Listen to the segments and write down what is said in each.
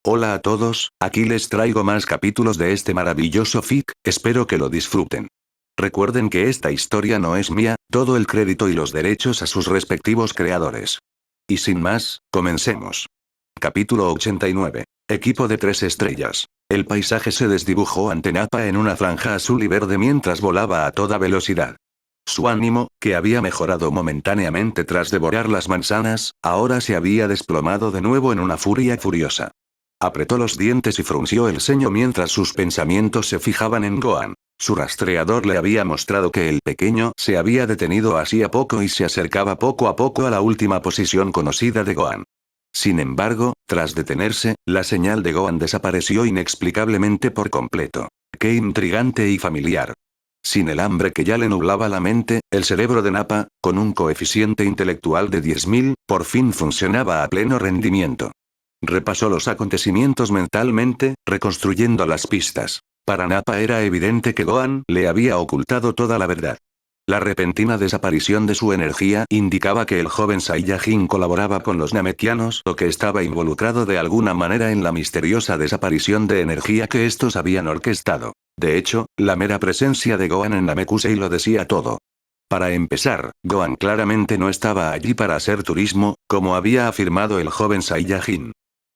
Hola a todos, aquí les traigo más capítulos de este maravilloso fic, espero que lo disfruten. Recuerden que esta historia no es mía, todo el crédito y los derechos a sus respectivos creadores. Y sin más, comencemos. Capítulo 89. Equipo de 3 estrellas. El paisaje se desdibujó ante Nappa en una franja azul y verde mientras volaba a toda velocidad. Su ánimo, que había mejorado momentáneamente tras devorar las manzanas, ahora se había desplomado de nuevo en una furia furiosa. Apretó los dientes y frunció el ceño mientras sus pensamientos se fijaban en Gohan. Su rastreador le había mostrado que el pequeño se había detenido hacía poco y se acercaba poco a poco a la última posición conocida de Gohan. Sin embargo, tras detenerse, la señal de Gohan desapareció inexplicablemente por completo. Qué intrigante y familiar. Sin el hambre que ya le nublaba la mente, el cerebro de Nappa, con un coeficiente intelectual de 10.000, por fin funcionaba a pleno rendimiento. Repasó los acontecimientos mentalmente, reconstruyendo las pistas. Para Nappa era evidente que Gohan le había ocultado toda la verdad. La repentina desaparición de su energía indicaba que el joven Saiyajin colaboraba con los Namekianos o que estaba involucrado de alguna manera en la misteriosa desaparición de energía que estos habían orquestado. De hecho, la mera presencia de Gohan en Namekusei lo decía todo. Para empezar, Gohan claramente no estaba allí para hacer turismo, como había afirmado el joven Saiyajin.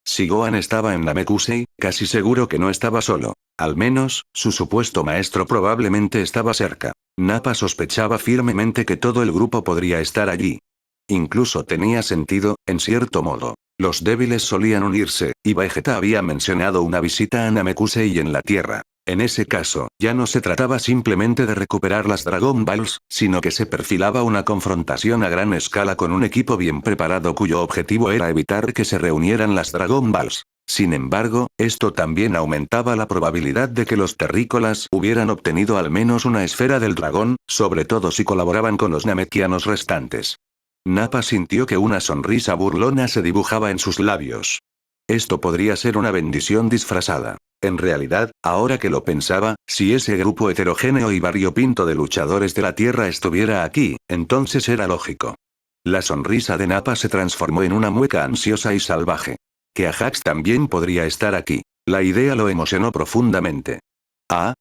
Si Gohan estaba en Namekusei, casi seguro que no estaba solo. Al menos, su supuesto maestro probablemente estaba cerca. Nappa sospechaba firmemente que todo el grupo podría estar allí. Incluso tenía sentido, en cierto modo. Los débiles solían unirse, y Vegeta había mencionado una visita a Namekusei en la Tierra. En ese caso, ya no se trataba simplemente de recuperar las Dragon Balls, sino que se perfilaba una confrontación a gran escala con un equipo bien preparado cuyo objetivo era evitar que se reunieran las Dragon Balls. Sin embargo, esto también aumentaba la probabilidad de que los terrícolas hubieran obtenido al menos una esfera del dragón, sobre todo si colaboraban con los namekianos restantes. Nappa sintió que una sonrisa burlona se dibujaba en sus labios. Esto podría ser una bendición disfrazada. En realidad, ahora que lo pensaba, si ese grupo heterogéneo y variopinto de luchadores de la Tierra estuviera aquí, entonces era lógico. La sonrisa de Nappa se transformó en una mueca ansiosa y salvaje. Que Ajax también podría estar aquí. La idea lo emocionó profundamente.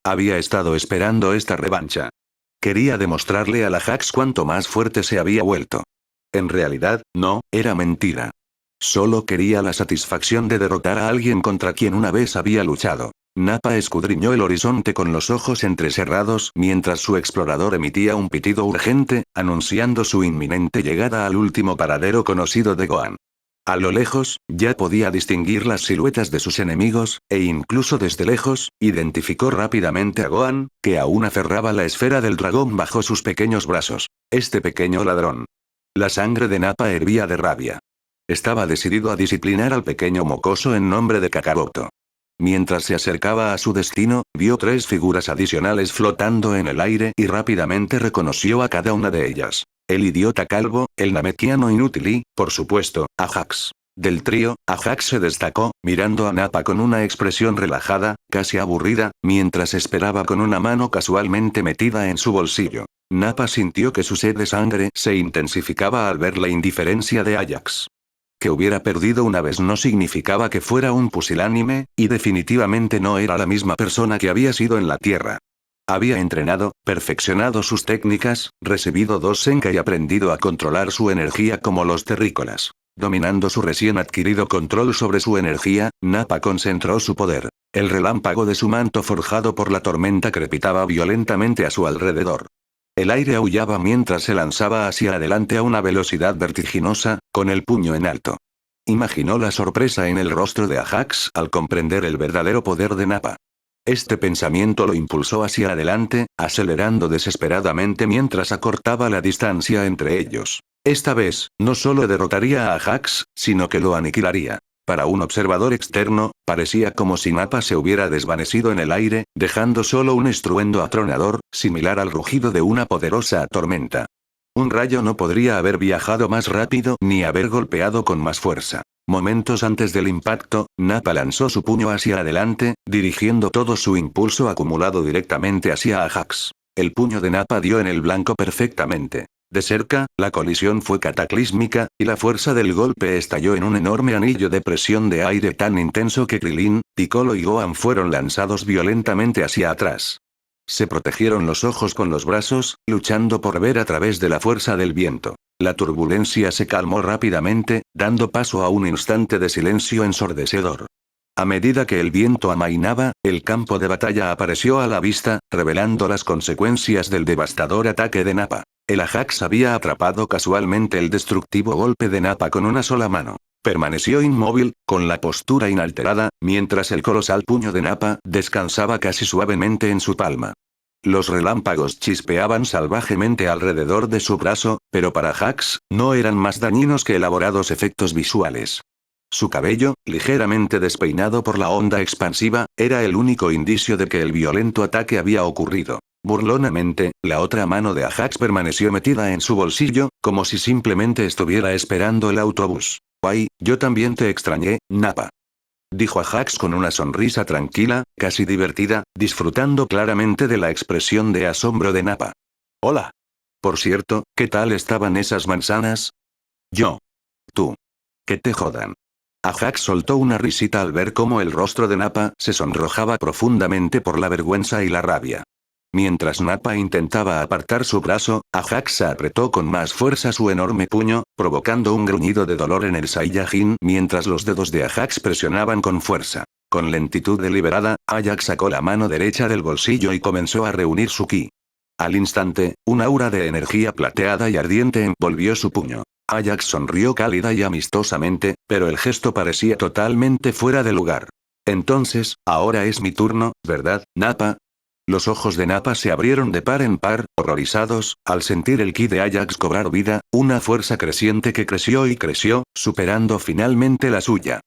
Había estado esperando esta revancha. Quería demostrarle a Ajax cuánto más fuerte se había vuelto. En realidad, no, era mentira. Solo quería la satisfacción de derrotar a alguien contra quien una vez había luchado. Nappa escudriñó el horizonte con los ojos entrecerrados mientras su explorador emitía un pitido urgente, anunciando su inminente llegada al último paradero conocido de Gohan. A lo lejos, ya podía distinguir las siluetas de sus enemigos, e incluso desde lejos, identificó rápidamente a Gohan, que aún aferraba la esfera del dragón bajo sus pequeños brazos. Este pequeño ladrón. La sangre de Nappa hervía de rabia. Estaba decidido a disciplinar al pequeño mocoso en nombre de Kakaroto. Mientras se acercaba a su destino, vio 3 figuras adicionales flotando en el aire y rápidamente reconoció a cada una de ellas. El idiota calvo, el namekiano inútil y, por supuesto, Ajax. Del trío, Ajax se destacó, mirando a Nappa con una expresión relajada, casi aburrida, mientras esperaba con una mano casualmente metida en su bolsillo. Nappa sintió que su sed de sangre se intensificaba al ver la indiferencia de Ajax. Que hubiera perdido una vez no significaba que fuera un pusilánime, y definitivamente no era la misma persona que había sido en la Tierra. Había entrenado, perfeccionado sus técnicas, recibido 2 Senka y aprendido a controlar su energía como los terrícolas. Dominando su recién adquirido control sobre su energía, Nappa concentró su poder. El relámpago de su manto forjado por la tormenta crepitaba violentamente a su alrededor. El aire aullaba mientras se lanzaba hacia adelante a una velocidad vertiginosa, con el puño en alto. Imaginó la sorpresa en el rostro de Ajax al comprender el verdadero poder de Nappa. Este pensamiento lo impulsó hacia adelante, acelerando desesperadamente mientras acortaba la distancia entre ellos. Esta vez, no solo derrotaría a Ajax, sino que lo aniquilaría. Para un observador externo, parecía como si Nappa se hubiera desvanecido en el aire, dejando solo un estruendo atronador, similar al rugido de una poderosa tormenta. Un rayo no podría haber viajado más rápido ni haber golpeado con más fuerza. Momentos antes del impacto, Nappa lanzó su puño hacia adelante, dirigiendo todo su impulso acumulado directamente hacia Ajax. El puño de Nappa dio en el blanco perfectamente. De cerca, la colisión fue cataclísmica, y la fuerza del golpe estalló en un enorme anillo de presión de aire tan intenso que Krilin, Piccolo y Gohan fueron lanzados violentamente hacia atrás. Se protegieron los ojos con los brazos, luchando por ver a través de la fuerza del viento. La turbulencia se calmó rápidamente, dando paso a un instante de silencio ensordecedor. A medida que el viento amainaba, el campo de batalla apareció a la vista, revelando las consecuencias del devastador ataque de Nappa. El Ajax había atrapado casualmente el destructivo golpe de Nappa con una sola mano. Permaneció inmóvil, con la postura inalterada, mientras el colosal puño de Nappa descansaba casi suavemente en su palma. Los relámpagos chispeaban salvajemente alrededor de su brazo, pero para Ajax, no eran más dañinos que elaborados efectos visuales. Su cabello, ligeramente despeinado por la onda expansiva, era el único indicio de que el violento ataque había ocurrido. Burlonamente, la otra mano de Ajax permaneció metida en su bolsillo, como si simplemente estuviera esperando el autobús. «Ay, yo también te extrañé, Nappa», dijo Ajax con una sonrisa tranquila, casi divertida, disfrutando claramente de la expresión de asombro de Nappa. «Hola. Por cierto, ¿qué tal estaban esas manzanas?» «Yo. Tú. Que te jodan». Ajax soltó una risita al ver cómo el rostro de Nappa se sonrojaba profundamente por la vergüenza y la rabia. Mientras Nappa intentaba apartar su brazo, Ajax apretó con más fuerza su enorme puño, provocando un gruñido de dolor en el Saiyajin mientras los dedos de Ajax presionaban con fuerza. Con lentitud deliberada, Ajax sacó la mano derecha del bolsillo y comenzó a reunir su ki. Al instante, un aura de energía plateada y ardiente envolvió su puño. Ajax sonrió cálida y amistosamente, pero el gesto parecía totalmente fuera de lugar. «Entonces, ahora es mi turno, ¿verdad, Nappa?» Los ojos de Nappa se abrieron de par en par, horrorizados, al sentir el ki de Ajax cobrar vida, una fuerza creciente que creció y creció, superando finalmente la suya.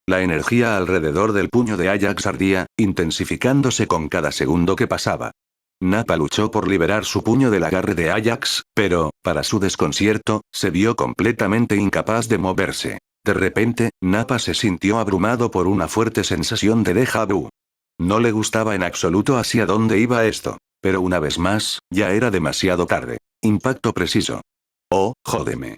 La energía alrededor del puño de Ajax ardía, intensificándose con cada segundo que pasaba. Nappa luchó por liberar su puño del agarre de Ajax, pero, para su desconcierto, se vio completamente incapaz de moverse. De repente, Nappa se sintió abrumado por una fuerte sensación de déjà vu. No le gustaba en absoluto hacia dónde iba esto. Pero una vez más, ya era demasiado tarde. Impacto preciso. «Oh, jódeme».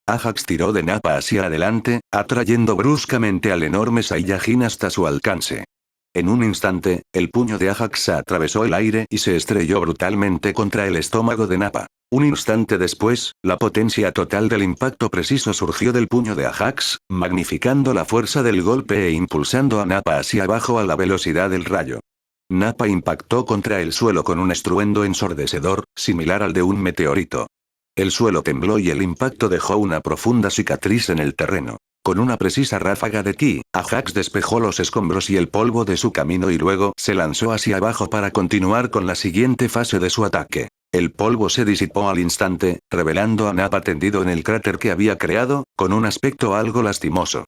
Ajax tiró de Nappa hacia adelante, atrayendo bruscamente al enorme Saiyajin hasta su alcance. En un instante, el puño de Ajax atravesó el aire y se estrelló brutalmente contra el estómago de Nappa. Un instante después, la potencia total del impacto preciso surgió del puño de Ajax, magnificando la fuerza del golpe e impulsando a Nappa hacia abajo a la velocidad del rayo. Nappa impactó contra el suelo con un estruendo ensordecedor, similar al de un meteorito. El suelo tembló y el impacto dejó una profunda cicatriz en el terreno. Con una precisa ráfaga de ki, Ajax despejó los escombros y el polvo de su camino y luego se lanzó hacia abajo para continuar con la siguiente fase de su ataque. El polvo se disipó al instante, revelando a Nappa tendido en el cráter que había creado, con un aspecto algo lastimoso.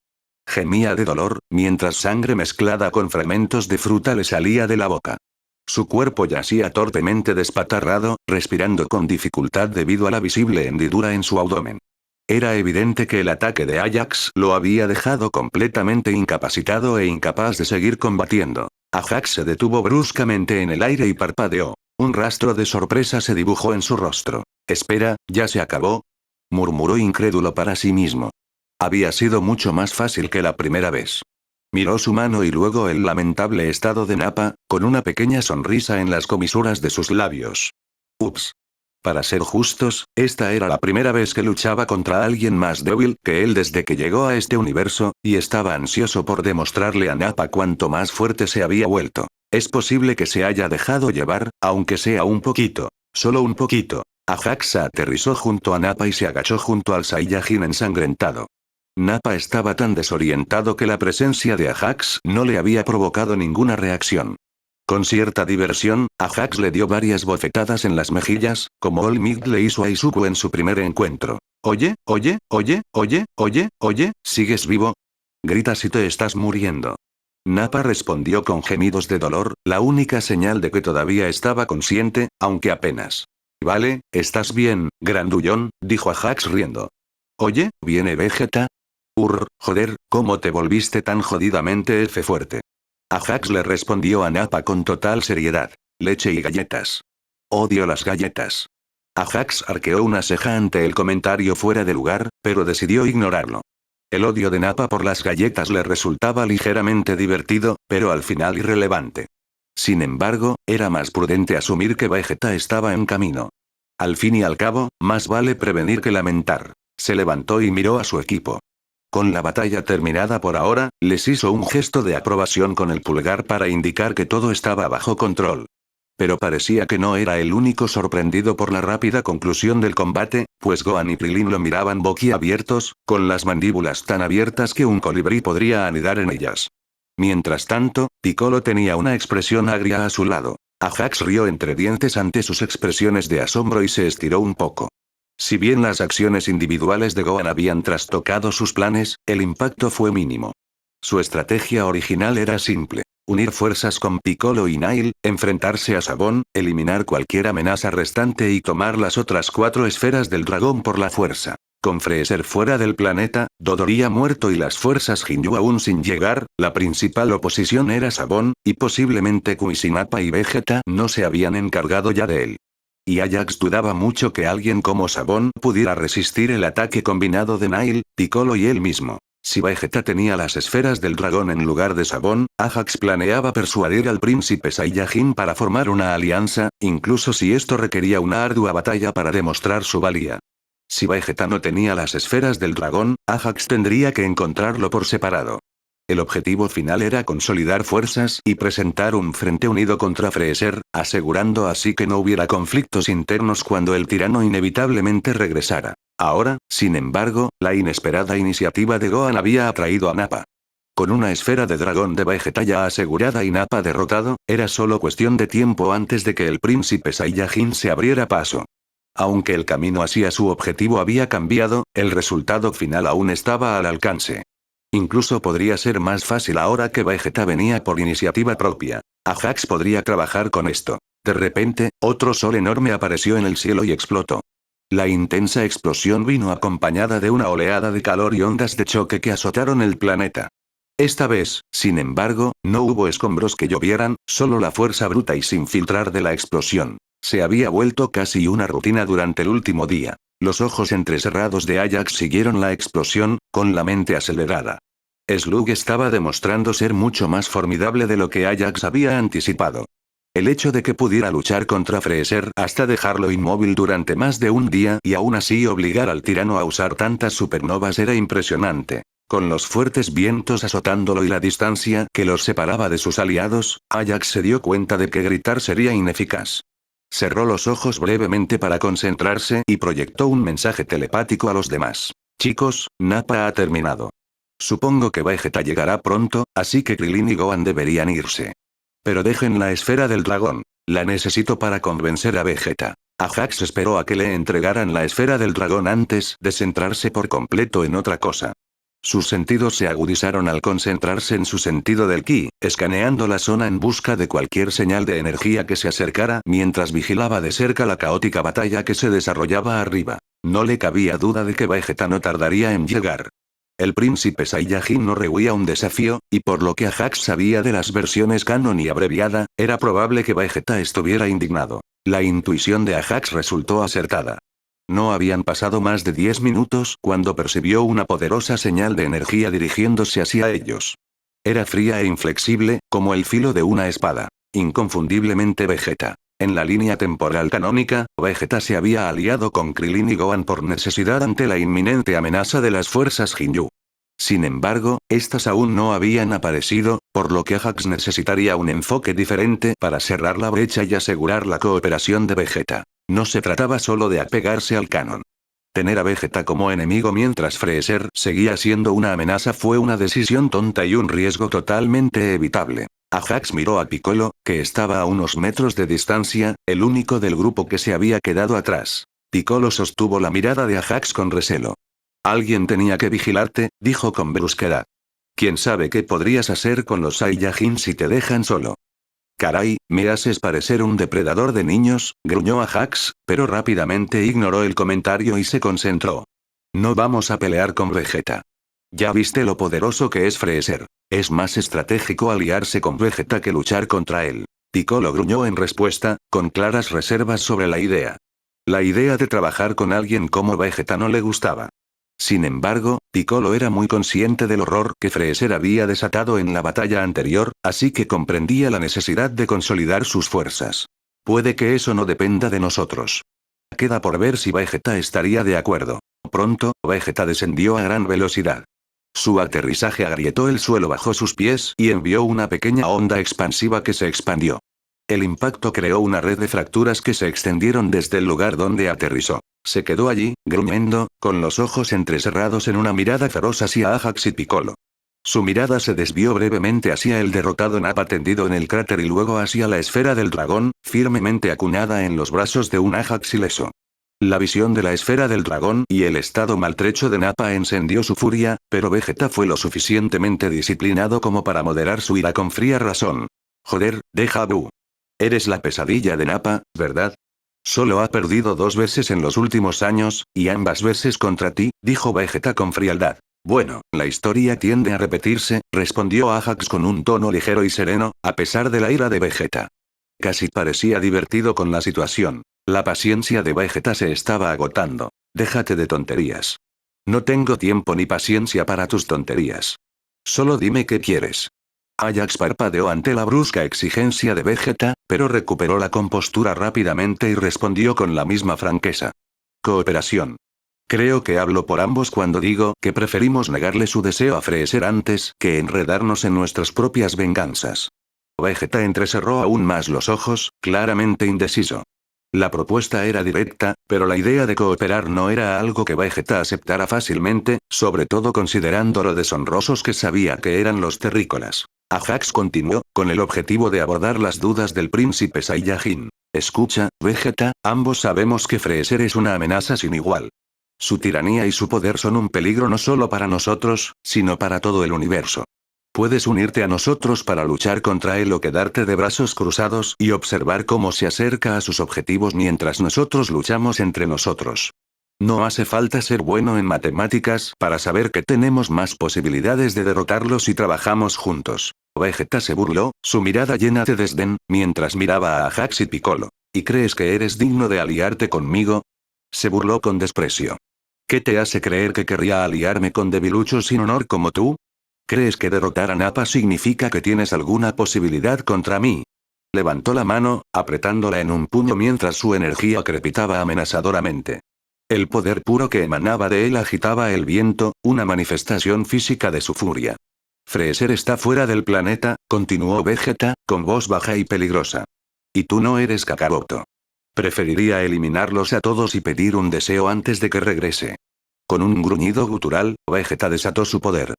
Gemía de dolor, mientras sangre mezclada con fragmentos de fruta le salía de la boca. Su cuerpo yacía torpemente despatarrado, respirando con dificultad debido a la visible hendidura en su abdomen. Era evidente que el ataque de Ajax lo había dejado completamente incapacitado e incapaz de seguir combatiendo. Ajax se detuvo bruscamente en el aire y parpadeó. Un rastro de sorpresa se dibujó en su rostro. «Espera, ¿ya se acabó?», murmuró incrédulo para sí mismo. Había sido mucho más fácil que la primera vez. Miró su mano y luego el lamentable estado de Nappa, con una pequeña sonrisa en las comisuras de sus labios. Ups. Para ser justos, esta era la primera vez que luchaba contra alguien más débil que él desde que llegó a este universo, y estaba ansioso por demostrarle a Nappa cuánto más fuerte se había vuelto. Es posible que se haya dejado llevar, aunque sea un poquito. Solo un poquito. Ajax aterrizó junto a Nappa y se agachó junto al Saiyajin ensangrentado. Nappa estaba tan desorientado que la presencia de Ajax no le había provocado ninguna reacción. Con cierta diversión, Ajax le dio varias bofetadas en las mejillas, como All Might le hizo a Izuku en su primer encuentro. «Oye, oye, oye, oye, oye, oye, ¿sigues vivo?», grita si te estás muriendo. Nappa respondió con gemidos de dolor, la única señal de que todavía estaba consciente, aunque apenas. «Vale, estás bien, grandullón», dijo Ajax riendo. «Oye, ¿viene Vegeta?». Joder, ¿cómo te volviste tan jodidamente fuerte?». Ajax le respondió a Nappa con total seriedad. «Leche y galletas. Odio las galletas». Ajax arqueó una ceja ante el comentario fuera de lugar, pero decidió ignorarlo. El odio de Nappa por las galletas le resultaba ligeramente divertido, pero al final irrelevante. Sin embargo, era más prudente asumir que Vegeta estaba en camino. Al fin y al cabo, más vale prevenir que lamentar. Se levantó y miró a su equipo. Con la batalla terminada por ahora, les hizo un gesto de aprobación con el pulgar para indicar que todo estaba bajo control. Pero parecía que no era el único sorprendido por la rápida conclusión del combate, pues Gohan y Krillin lo miraban boquiabiertos, con las mandíbulas tan abiertas que un colibrí podría anidar en ellas. Mientras tanto, Piccolo tenía una expresión agria a su lado. Ajax rió entre dientes ante sus expresiones de asombro y se estiró un poco. Si bien las acciones individuales de Gohan habían trastocado sus planes, el impacto fue mínimo. Su estrategia original era simple. Unir fuerzas con Piccolo y Nail, enfrentarse a Sabón, eliminar cualquier amenaza restante y tomar las otras 4 esferas del dragón por la fuerza. Con Freezer fuera del planeta, Dodoria muerto y las fuerzas Ginyu aún sin llegar, la principal oposición era Sabón, y posiblemente Kuisinapa y Vegeta no se habían encargado ya de él. Y Ajax dudaba mucho que alguien como Sabón pudiera resistir el ataque combinado de Nail, Piccolo y él mismo. Si Vegeta tenía las esferas del dragón en lugar de Sabón, Ajax planeaba persuadir al príncipe Saiyajin para formar una alianza, incluso si esto requería una ardua batalla para demostrar su valía. Si Vegeta no tenía las esferas del dragón, Ajax tendría que encontrarlo por separado. El objetivo final era consolidar fuerzas y presentar un frente unido contra Freezer, asegurando así que no hubiera conflictos internos cuando el tirano inevitablemente regresara. Ahora, sin embargo, la inesperada iniciativa de Gohan había atraído a Nappa. Con una esfera de dragón de Vegeta ya asegurada y Nappa derrotado, era solo cuestión de tiempo antes de que el príncipe Saiyajin se abriera paso. Aunque el camino hacia su objetivo había cambiado, el resultado final aún estaba al alcance. Incluso podría ser más fácil ahora que Vegeta venía por iniciativa propia. Ajax podría trabajar con esto. De repente, otro sol enorme apareció en el cielo y explotó. La intensa explosión vino acompañada de una oleada de calor y ondas de choque que azotaron el planeta. Esta vez, sin embargo, no hubo escombros que llovieran, solo la fuerza bruta y sin filtrar de la explosión. Se había vuelto casi una rutina durante el último día. Los ojos entrecerrados de Ajax siguieron la explosión, con la mente acelerada. Slug estaba demostrando ser mucho más formidable de lo que Ajax había anticipado. El hecho de que pudiera luchar contra Freezer hasta dejarlo inmóvil durante más de un día y aún así obligar al tirano a usar tantas supernovas era impresionante. Con los fuertes vientos azotándolo y la distancia que los separaba de sus aliados, Ajax se dio cuenta de que gritar sería ineficaz. Cerró los ojos brevemente para concentrarse y proyectó un mensaje telepático a los demás. Chicos, Nappa ha terminado. Supongo que Vegeta llegará pronto, así que Krillin y Gohan deberían irse. Pero dejen la esfera del dragón. La necesito para convencer a Vegeta. Ajax esperó a que le entregaran la esfera del dragón antes de centrarse por completo en otra cosa. Sus sentidos se agudizaron al concentrarse en su sentido del ki, escaneando la zona en busca de cualquier señal de energía que se acercara mientras vigilaba de cerca la caótica batalla que se desarrollaba arriba. No le cabía duda de que Vegeta no tardaría en llegar. El príncipe Saiyajin no rehuía un desafío, y por lo que Ajax sabía de las versiones canon y abreviada, era probable que Vegeta estuviera indignado. La intuición de Ajax resultó acertada. No habían pasado más de 10 minutos cuando percibió una poderosa señal de energía dirigiéndose hacia ellos. Era fría e inflexible, como el filo de una espada. Inconfundiblemente Vegeta. En la línea temporal canónica, Vegeta se había aliado con Krillin y Gohan por necesidad ante la inminente amenaza de las fuerzas Ginyu. Sin embargo, estas aún no habían aparecido, por lo que Ajax necesitaría un enfoque diferente para cerrar la brecha y asegurar la cooperación de Vegeta. No se trataba solo de apegarse al canon. Tener a Vegeta como enemigo mientras Freezer seguía siendo una amenaza fue una decisión tonta y un riesgo totalmente evitable. Ajax miró a Piccolo, que estaba a unos metros de distancia, el único del grupo que se había quedado atrás. Piccolo sostuvo la mirada de Ajax con recelo. Alguien tenía que vigilarte, dijo con brusquedad. ¿Quién sabe qué podrías hacer con los Saiyajin si te dejan solo? Caray, me haces parecer un depredador de niños, gruñó Ajax, pero rápidamente ignoró el comentario y se concentró. No vamos a pelear con Vegeta. Ya viste lo poderoso que es Freezer. Es más estratégico aliarse con Vegeta que luchar contra él. Piccolo gruñó en respuesta, con claras reservas sobre la idea. La idea de trabajar con alguien como Vegeta no le gustaba. Sin embargo, Piccolo era muy consciente del horror que Freezer había desatado en la batalla anterior, así que comprendía la necesidad de consolidar sus fuerzas. Puede que eso no dependa de nosotros. Queda por ver si Vegeta estaría de acuerdo. Pronto, Vegeta descendió a gran velocidad. Su aterrizaje agrietó el suelo bajo sus pies y envió una pequeña onda expansiva que se expandió. El impacto creó una red de fracturas que se extendieron desde el lugar donde aterrizó. Se quedó allí, gruñendo, con los ojos entrecerrados en una mirada feroz hacia Ajax y Piccolo. Su mirada se desvió brevemente hacia el derrotado Nappa tendido en el cráter y luego hacia la esfera del dragón, firmemente acunada en los brazos de un Ajax ileso. La visión de la esfera del dragón y el estado maltrecho de Nappa encendió su furia, pero Vegeta fue lo suficientemente disciplinado como para moderar su ira con fría razón. Joder, deja Buu. Eres la pesadilla de Nappa, ¿verdad? Solo ha perdido 2 veces en los últimos años, y ambas veces contra ti, dijo Vegeta con frialdad. Bueno, la historia tiende a repetirse, respondió Ajax con un tono ligero y sereno, a pesar de la ira de Vegeta. Casi parecía divertido con la situación. La paciencia de Vegeta se estaba agotando. Déjate de tonterías. No tengo tiempo ni paciencia para tus tonterías. Solo dime qué quieres. Ajax parpadeó ante la brusca exigencia de Vegeta, pero recuperó la compostura rápidamente y respondió con la misma franqueza. Cooperación. Creo que hablo por ambos cuando digo que preferimos negarle su deseo a Freezer antes que enredarnos en nuestras propias venganzas. Vegeta entrecerró aún más los ojos, claramente indeciso. La propuesta era directa, pero la idea de cooperar no era algo que Vegeta aceptara fácilmente, sobre todo considerando lo deshonrosos que sabía que eran los terrícolas. Ajax continuó, con el objetivo de abordar las dudas del príncipe Saiyajin. Escucha, Vegeta, ambos sabemos que Freezer es una amenaza sin igual. Su tiranía y su poder son un peligro no solo para nosotros, sino para todo el universo. Puedes unirte a nosotros para luchar contra él o quedarte de brazos cruzados y observar cómo se acerca a sus objetivos mientras nosotros luchamos entre nosotros. No hace falta ser bueno en matemáticas para saber que tenemos más posibilidades de derrotarlo si trabajamos juntos. Vegeta se burló, su mirada llena de desdén, mientras miraba a Ajax y Piccolo. ¿Y crees que eres digno de aliarte conmigo? Se burló con desprecio. ¿Qué te hace creer que querría aliarme con debiluchos sin honor como tú? ¿Crees que derrotar a Nappa significa que tienes alguna posibilidad contra mí? Levantó la mano, apretándola en un puño mientras su energía crepitaba amenazadoramente. El poder puro que emanaba de él agitaba el viento, una manifestación física de su furia. Freezer está fuera del planeta, continuó Vegeta, con voz baja y peligrosa. Y tú no eres Kakaroto. Preferiría eliminarlos a todos y pedir un deseo antes de que regrese. Con un gruñido gutural, Vegeta desató su poder.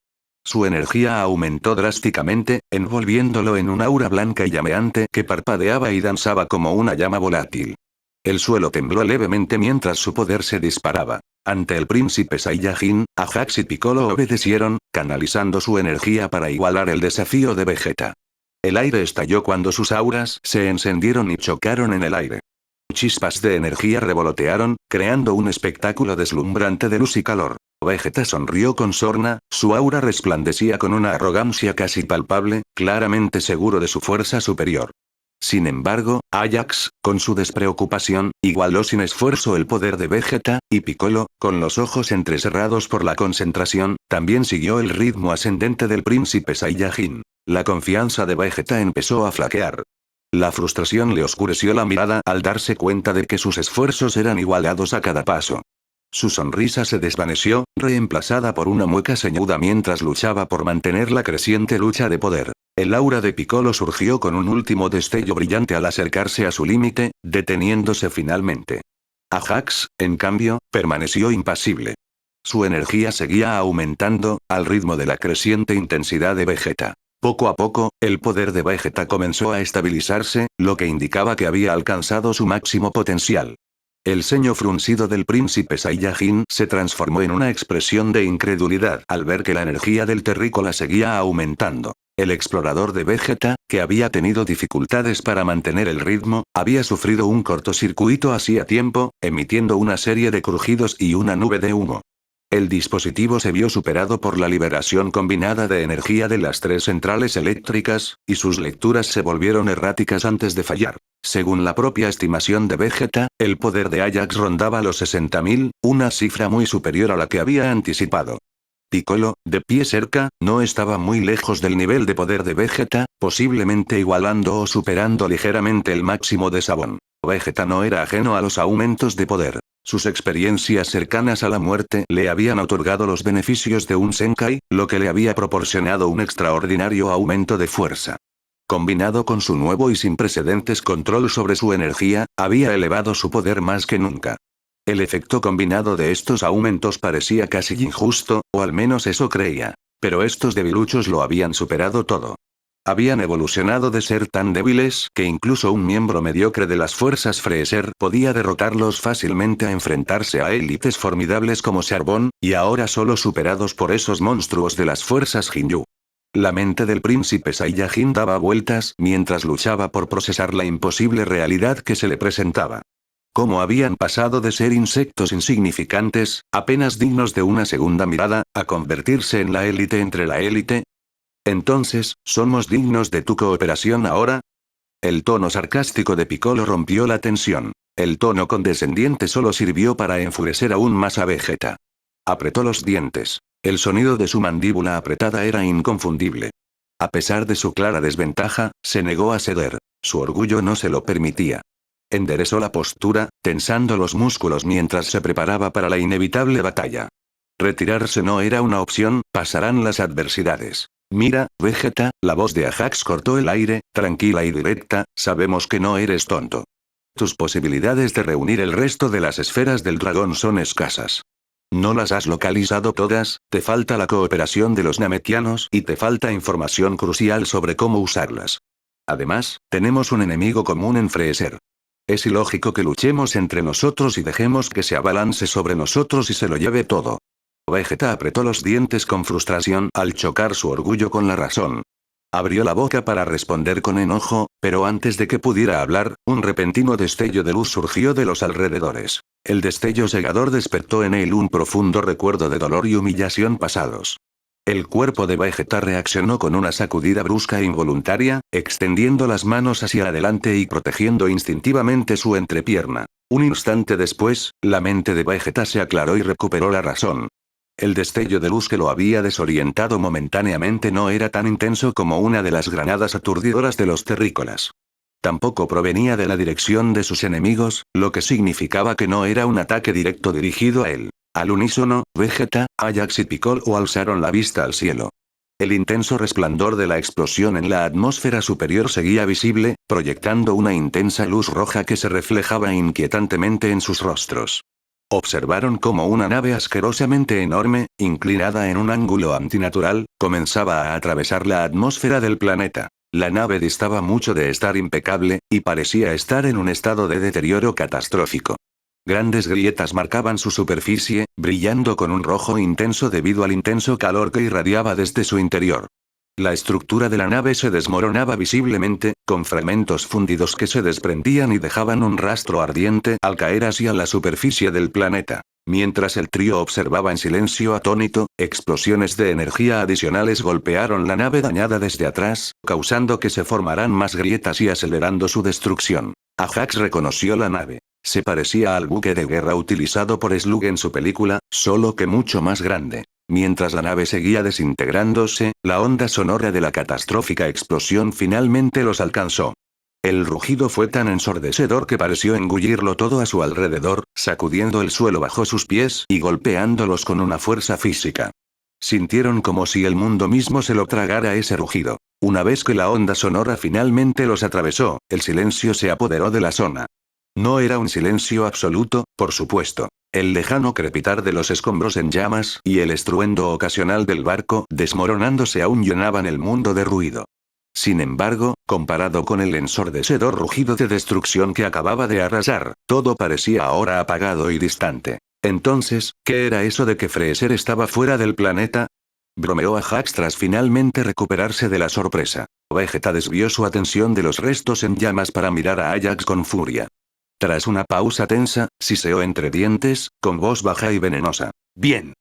Su energía aumentó drásticamente, envolviéndolo en un aura blanca y llameante que parpadeaba y danzaba como una llama volátil. El suelo tembló levemente mientras su poder se disparaba. Ante el príncipe Saiyajin, Ajax y Piccolo obedecieron, canalizando su energía para igualar el desafío de Vegeta. El aire estalló cuando sus auras se encendieron y chocaron en el aire. Chispas de energía revolotearon, creando un espectáculo deslumbrante de luz y calor. Vegeta sonrió con sorna, su aura resplandecía con una arrogancia casi palpable, claramente seguro de su fuerza superior. Sin embargo, Ajax, con su despreocupación, igualó sin esfuerzo el poder de Vegeta, y Piccolo, con los ojos entrecerrados por la concentración, también siguió el ritmo ascendente del príncipe Saiyajin. La confianza de Vegeta empezó a flaquear. La frustración le oscureció la mirada al darse cuenta de que sus esfuerzos eran igualados a cada paso. Su sonrisa se desvaneció, reemplazada por una mueca ceñuda mientras luchaba por mantener la creciente lucha de poder. El aura de Piccolo surgió con un último destello brillante al acercarse a su límite, deteniéndose finalmente. Ajax, en cambio, permaneció impasible. Su energía seguía aumentando, al ritmo de la creciente intensidad de Vegeta. Poco a poco, el poder de Vegeta comenzó a estabilizarse, lo que indicaba que había alcanzado su máximo potencial. El ceño fruncido del príncipe Saiyajin se transformó en una expresión de incredulidad al ver que la energía del terrícola seguía aumentando. El explorador de Vegeta, que había tenido dificultades para mantener el ritmo, había sufrido un cortocircuito hacía tiempo, emitiendo una serie de crujidos y una nube de humo. El dispositivo se vio superado por la liberación combinada de energía de las 3 centrales eléctricas, y sus lecturas se volvieron erráticas antes de fallar. Según la propia estimación de Vegeta, el poder de Ajax rondaba los 60.000, una cifra muy superior a la que había anticipado. Piccolo, de pie cerca, no estaba muy lejos del nivel de poder de Vegeta, posiblemente igualando o superando ligeramente el máximo de Sabón. Vegeta no era ajeno a los aumentos de poder. Sus experiencias cercanas a la muerte le habían otorgado los beneficios de un Senkai, lo que le había proporcionado un extraordinario aumento de fuerza. Combinado con su nuevo y sin precedentes control sobre su energía, había elevado su poder más que nunca. El efecto combinado de estos aumentos parecía casi injusto, o al menos eso creía. Pero estos debiluchos lo habían superado todo. Habían evolucionado de ser tan débiles que incluso un miembro mediocre de las fuerzas Freezer podía derrotarlos fácilmente a enfrentarse a élites formidables como Charbon, y ahora solo superados por esos monstruos de las fuerzas Jinyu. La mente del príncipe Saiyajin daba vueltas mientras luchaba por procesar la imposible realidad que se le presentaba. ¿Cómo habían pasado de ser insectos insignificantes, apenas dignos de una segunda mirada, a convertirse en la élite entre la élite? Entonces, ¿somos dignos de tu cooperación ahora? El tono sarcástico de Piccolo rompió la tensión. El tono condescendiente solo sirvió para enfurecer aún más a Vegeta. Apretó los dientes. El sonido de su mandíbula apretada era inconfundible. A pesar de su clara desventaja, se negó a ceder. Su orgullo no se lo permitía. Enderezó la postura, tensando los músculos mientras se preparaba para la inevitable batalla. Retirarse no era una opción, pasarán las adversidades. Mira, Vegeta, la voz de Ajax cortó el aire, tranquila y directa, sabemos que no eres tonto. Tus posibilidades de reunir el resto de las esferas del dragón son escasas. No las has localizado todas, te falta la cooperación de los Namekianos y te falta información crucial sobre cómo usarlas. Además, tenemos un enemigo común en Freezer. Es ilógico que luchemos entre nosotros y dejemos que se abalance sobre nosotros y se lo lleve todo. Vegeta apretó los dientes con frustración al chocar su orgullo con la razón. Abrió la boca para responder con enojo, pero antes de que pudiera hablar, un repentino destello de luz surgió de los alrededores. El destello cegador despertó en él un profundo recuerdo de dolor y humillación pasados. El cuerpo de Vegeta reaccionó con una sacudida brusca e involuntaria, extendiendo las manos hacia adelante y protegiendo instintivamente su entrepierna. Un instante después, la mente de Vegeta se aclaró y recuperó la razón. El destello de luz que lo había desorientado momentáneamente no era tan intenso como una de las granadas aturdidoras de los terrícolas. Tampoco provenía de la dirección de sus enemigos, lo que significaba que no era un ataque directo dirigido a él. Al unísono, Vegeta, Ajax y Piccolo alzaron la vista al cielo. El intenso resplandor de la explosión en la atmósfera superior seguía visible, proyectando una intensa luz roja que se reflejaba inquietantemente en sus rostros. Observaron cómo una nave asquerosamente enorme, inclinada en un ángulo antinatural, comenzaba a atravesar la atmósfera del planeta. La nave distaba mucho de estar impecable, y parecía estar en un estado de deterioro catastrófico. Grandes grietas marcaban su superficie, brillando con un rojo intenso debido al intenso calor que irradiaba desde su interior. La estructura de la nave se desmoronaba visiblemente, con fragmentos fundidos que se desprendían y dejaban un rastro ardiente al caer hacia la superficie del planeta. Mientras el trío observaba en silencio atónito, explosiones de energía adicionales golpearon la nave dañada desde atrás, causando que se formaran más grietas y acelerando su destrucción. Ajax reconoció la nave. Se parecía al buque de guerra utilizado por Slug en su película, solo que mucho más grande. Mientras la nave seguía desintegrándose, la onda sonora de la catastrófica explosión finalmente los alcanzó. El rugido fue tan ensordecedor que pareció engullirlo todo a su alrededor, sacudiendo el suelo bajo sus pies y golpeándolos con una fuerza física. Sintieron como si el mundo mismo se lo tragara ese rugido. Una vez que la onda sonora finalmente los atravesó, el silencio se apoderó de la zona. No era un silencio absoluto, por supuesto. El lejano crepitar de los escombros en llamas y el estruendo ocasional del barco desmoronándose aún llenaban el mundo de ruido. Sin embargo, comparado con el ensordecedor rugido de destrucción que acababa de arrasar, todo parecía ahora apagado y distante. Entonces, ¿qué era eso de que Freezer estaba fuera del planeta? Bromeó Ajax tras finalmente recuperarse de la sorpresa. Vegeta desvió su atención de los restos en llamas para mirar a Ajax con furia. Tras una pausa tensa, siseó entre dientes, con voz baja y venenosa. Bien.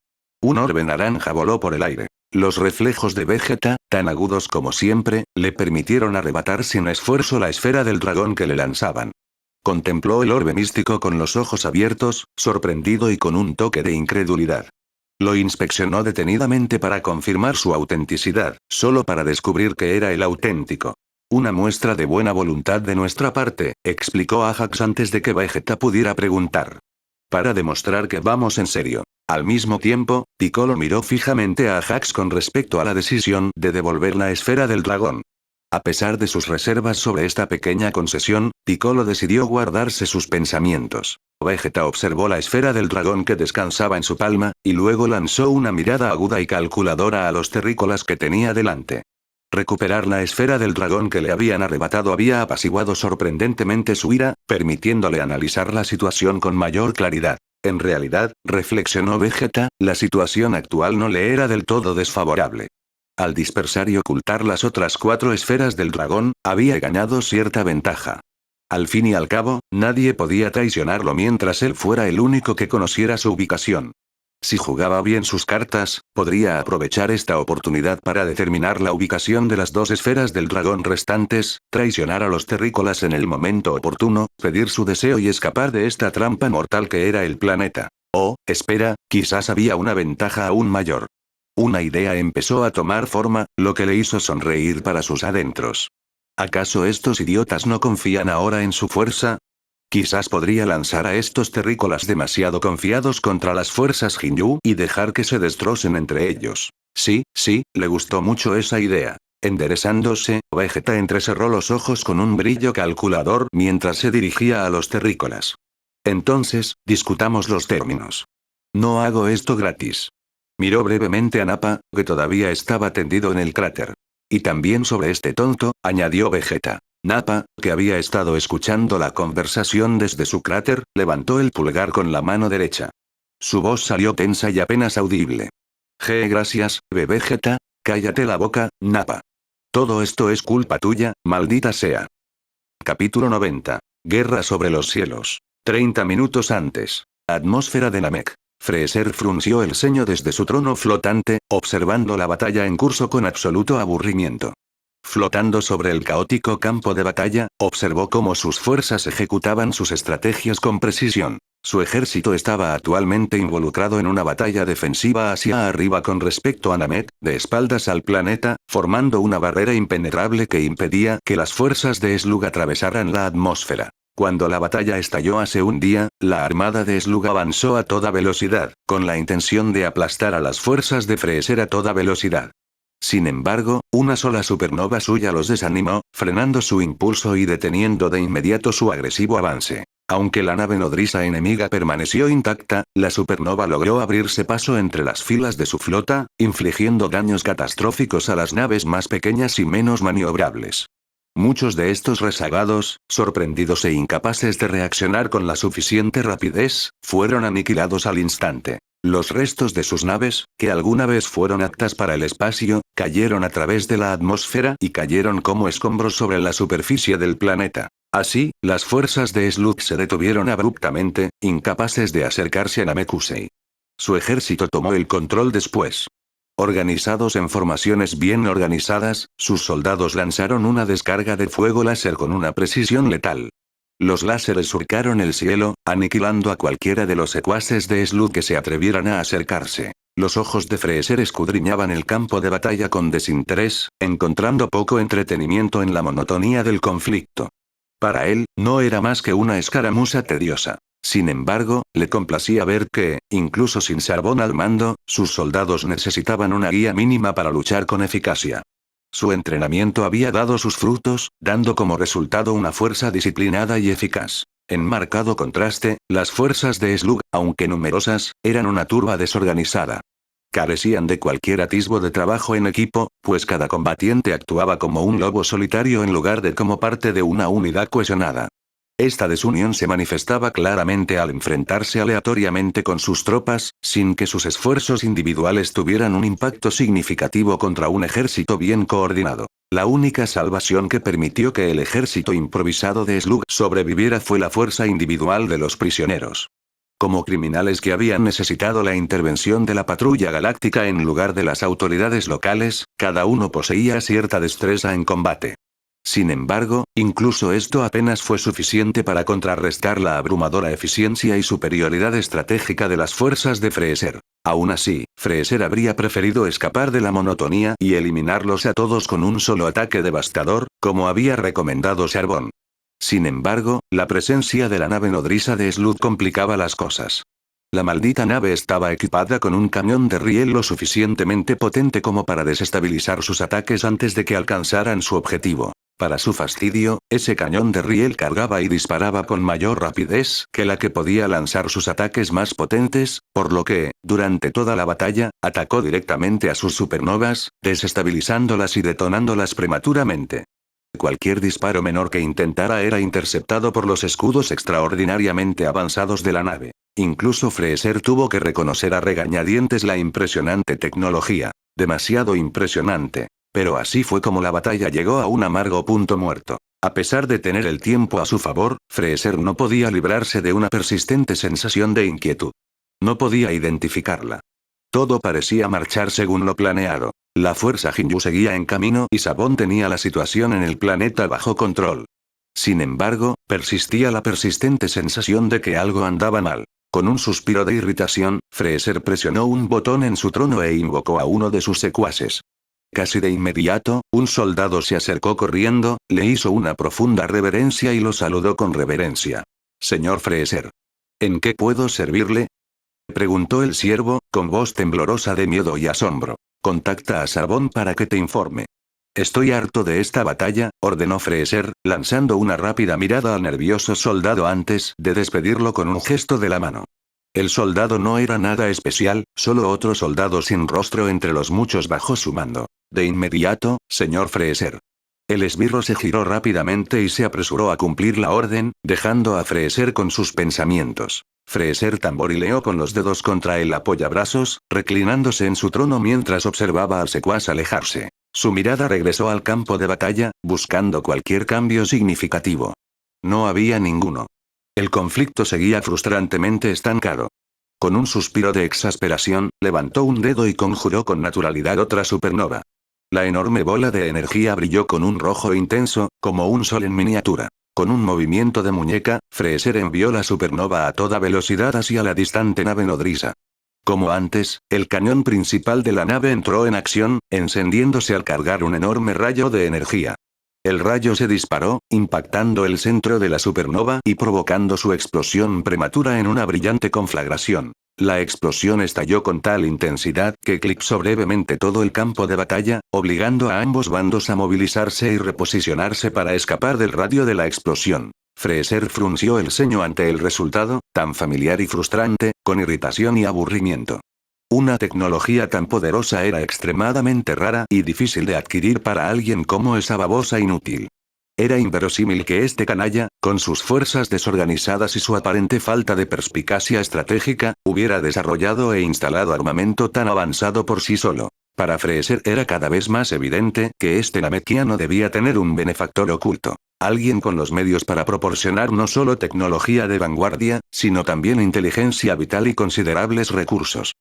Un orbe naranja voló por el aire. Los reflejos de Vegeta, tan agudos como siempre, le permitieron arrebatar sin esfuerzo la esfera del dragón que le lanzaban. Contempló el orbe místico con los ojos abiertos, sorprendido y con un toque de incredulidad. Lo inspeccionó detenidamente para confirmar su autenticidad, solo para descubrir que era el auténtico. Una muestra de buena voluntad de nuestra parte, explicó Ajax antes de que Vegeta pudiera preguntar. Para demostrar que vamos en serio. Al mismo tiempo, Piccolo miró fijamente a Ajax con respecto a la decisión de devolver la esfera del dragón. A pesar de sus reservas sobre esta pequeña concesión, Piccolo decidió guardarse sus pensamientos. Vegeta observó la esfera del dragón que descansaba en su palma, y luego lanzó una mirada aguda y calculadora a los terrícolas que tenía delante. Recuperar la esfera del dragón que le habían arrebatado había apaciguado sorprendentemente su ira, permitiéndole analizar la situación con mayor claridad. En realidad, reflexionó Vegeta, la situación actual no le era del todo desfavorable. Al dispersar y ocultar las otras 4 esferas del dragón, había ganado cierta ventaja. Al fin y al cabo, nadie podía traicionarlo mientras él fuera el único que conociera su ubicación. Si jugaba bien sus cartas, podría aprovechar esta oportunidad para determinar la ubicación de las 2 esferas del dragón restantes, traicionar a los terrícolas en el momento oportuno, pedir su deseo y escapar de esta trampa mortal que era el planeta. Oh, espera, quizás había una ventaja aún mayor. Una idea empezó a tomar forma, lo que le hizo sonreír para sus adentros. ¿Acaso estos idiotas no confían ahora en su fuerza? Quizás podría lanzar a estos terrícolas demasiado confiados contra las fuerzas Jinyu y dejar que se destrocen entre ellos. Sí, le gustó mucho esa idea. Enderezándose, Vegeta entrecerró los ojos con un brillo calculador mientras se dirigía a los terrícolas. Entonces, discutamos los términos. No hago esto gratis. Miró brevemente a Nappa, que todavía estaba tendido en el cráter. Y también sobre este tonto, añadió Vegeta. Nappa, que había estado escuchando la conversación desde su cráter, levantó el pulgar con la mano derecha. Su voz salió tensa y apenas audible. Gracias, Vegeta, cállate la boca, Nappa. Todo esto es culpa tuya, maldita sea. Capítulo 90. Guerra sobre los cielos. 30 minutos antes. Atmósfera de Namek. Freezer frunció el ceño desde su trono flotante, observando la batalla en curso con absoluto aburrimiento. Flotando sobre el caótico campo de batalla, observó cómo sus fuerzas ejecutaban sus estrategias con precisión. Su ejército estaba actualmente involucrado en una batalla defensiva hacia arriba con respecto a Namek, de espaldas al planeta, formando una barrera impenetrable que impedía que las fuerzas de Slug atravesaran la atmósfera. Cuando la batalla estalló hace un día, la armada de Slug avanzó a toda velocidad, con la intención de aplastar a las fuerzas de Freezer a toda velocidad. Sin embargo, una sola supernova suya los desanimó, frenando su impulso y deteniendo de inmediato su agresivo avance. Aunque la nave nodriza enemiga permaneció intacta, la supernova logró abrirse paso entre las filas de su flota, infligiendo daños catastróficos a las naves más pequeñas y menos maniobrables. Muchos de estos rezagados, sorprendidos e incapaces de reaccionar con la suficiente rapidez, fueron aniquilados al instante. Los restos de sus naves, que alguna vez fueron aptas para el espacio, cayeron a través de la atmósfera y cayeron como escombros sobre la superficie del planeta. Así, las fuerzas de Slug se detuvieron abruptamente, incapaces de acercarse a Namekusei. Su ejército tomó el control después. Organizados en formaciones bien organizadas, sus soldados lanzaron una descarga de fuego láser con una precisión letal. Los láseres surcaron el cielo, aniquilando a cualquiera de los secuaces de Slug que se atrevieran a acercarse. Los ojos de Freezer escudriñaban el campo de batalla con desinterés, encontrando poco entretenimiento en la monotonía del conflicto. Para él, no era más que una escaramuza tediosa. Sin embargo, le complacía ver que, incluso sin Charbon al mando, sus soldados necesitaban una guía mínima para luchar con eficacia. Su entrenamiento había dado sus frutos, dando como resultado una fuerza disciplinada y eficaz. En marcado contraste, las fuerzas de Slug, aunque numerosas, eran una turba desorganizada. Carecían de cualquier atisbo de trabajo en equipo, pues cada combatiente actuaba como un lobo solitario en lugar de como parte de una unidad cohesionada. Esta desunión se manifestaba claramente al enfrentarse aleatoriamente con sus tropas, sin que sus esfuerzos individuales tuvieran un impacto significativo contra un ejército bien coordinado. La única salvación que permitió que el ejército improvisado de Slug sobreviviera fue la fuerza individual de los prisioneros. Como criminales que habían necesitado la intervención de la patrulla galáctica en lugar de las autoridades locales, cada uno poseía cierta destreza en combate. Sin embargo, incluso esto apenas fue suficiente para contrarrestar la abrumadora eficiencia y superioridad estratégica de las fuerzas de Freezer. Aún así, Freezer habría preferido escapar de la monotonía y eliminarlos a todos con un solo ataque devastador, como había recomendado Charbon. Sin embargo, la presencia de la nave nodriza de Slug complicaba las cosas. La maldita nave estaba equipada con un cañón de riel lo suficientemente potente como para desestabilizar sus ataques antes de que alcanzaran su objetivo. Para su fastidio, ese cañón de riel cargaba y disparaba con mayor rapidez que la que podía lanzar sus ataques más potentes, por lo que, durante toda la batalla, atacó directamente a sus supernovas, desestabilizándolas y detonándolas prematuramente. Cualquier disparo menor que intentara era interceptado por los escudos extraordinariamente avanzados de la nave. Incluso Freezer tuvo que reconocer a regañadientes la impresionante tecnología. Demasiado impresionante. Pero así fue como la batalla llegó a un amargo punto muerto. A pesar de tener el tiempo a su favor, Freezer no podía librarse de una persistente sensación de inquietud. No podía identificarla. Todo parecía marchar según lo planeado. La fuerza Jinyu seguía en camino y Sabón tenía la situación en el planeta bajo control. Sin embargo, persistía la persistente sensación de que algo andaba mal. Con un suspiro de irritación, Freezer presionó un botón en su trono e invocó a uno de sus secuaces. Casi de inmediato, un soldado se acercó corriendo, le hizo una profunda reverencia y lo saludó con reverencia. Señor Freezer. ¿En qué puedo servirle? Preguntó el siervo, con voz temblorosa de miedo y asombro. Contacta a Sabón para que te informe. Estoy harto de esta batalla, ordenó Freezer, lanzando una rápida mirada al nervioso soldado antes de despedirlo con un gesto de la mano. El soldado no era nada especial, solo otro soldado sin rostro entre los muchos bajo su mando. De inmediato, señor Freezer. El esbirro se giró rápidamente y se apresuró a cumplir la orden, dejando a Freezer con sus pensamientos. Freezer tamborileó con los dedos contra el apoyabrazos, reclinándose en su trono mientras observaba al secuaz alejarse. Su mirada regresó al campo de batalla, buscando cualquier cambio significativo. No había ninguno. El conflicto seguía frustrantemente estancado. Con un suspiro de exasperación, levantó un dedo y conjuró con naturalidad otra supernova. La enorme bola de energía brilló con un rojo intenso, como un sol en miniatura. Con un movimiento de muñeca, Freezer envió la supernova a toda velocidad hacia la distante nave nodriza. Como antes, el cañón principal de la nave entró en acción, encendiéndose al cargar un enorme rayo de energía. El rayo se disparó, impactando el centro de la supernova y provocando su explosión prematura en una brillante conflagración. La explosión estalló con tal intensidad que eclipsó brevemente todo el campo de batalla, obligando a ambos bandos a movilizarse y reposicionarse para escapar del radio de la explosión. Freezer frunció el ceño ante el resultado, tan familiar y frustrante, con irritación y aburrimiento. Una tecnología tan poderosa era extremadamente rara y difícil de adquirir para alguien como esa babosa inútil. Era inverosímil que este canalla, con sus fuerzas desorganizadas y su aparente falta de perspicacia estratégica, hubiera desarrollado e instalado armamento tan avanzado por sí solo. Para Freezer era cada vez más evidente que este namekiano debía tener un benefactor oculto. Alguien con los medios para proporcionar no solo tecnología de vanguardia, sino también inteligencia vital y considerables recursos.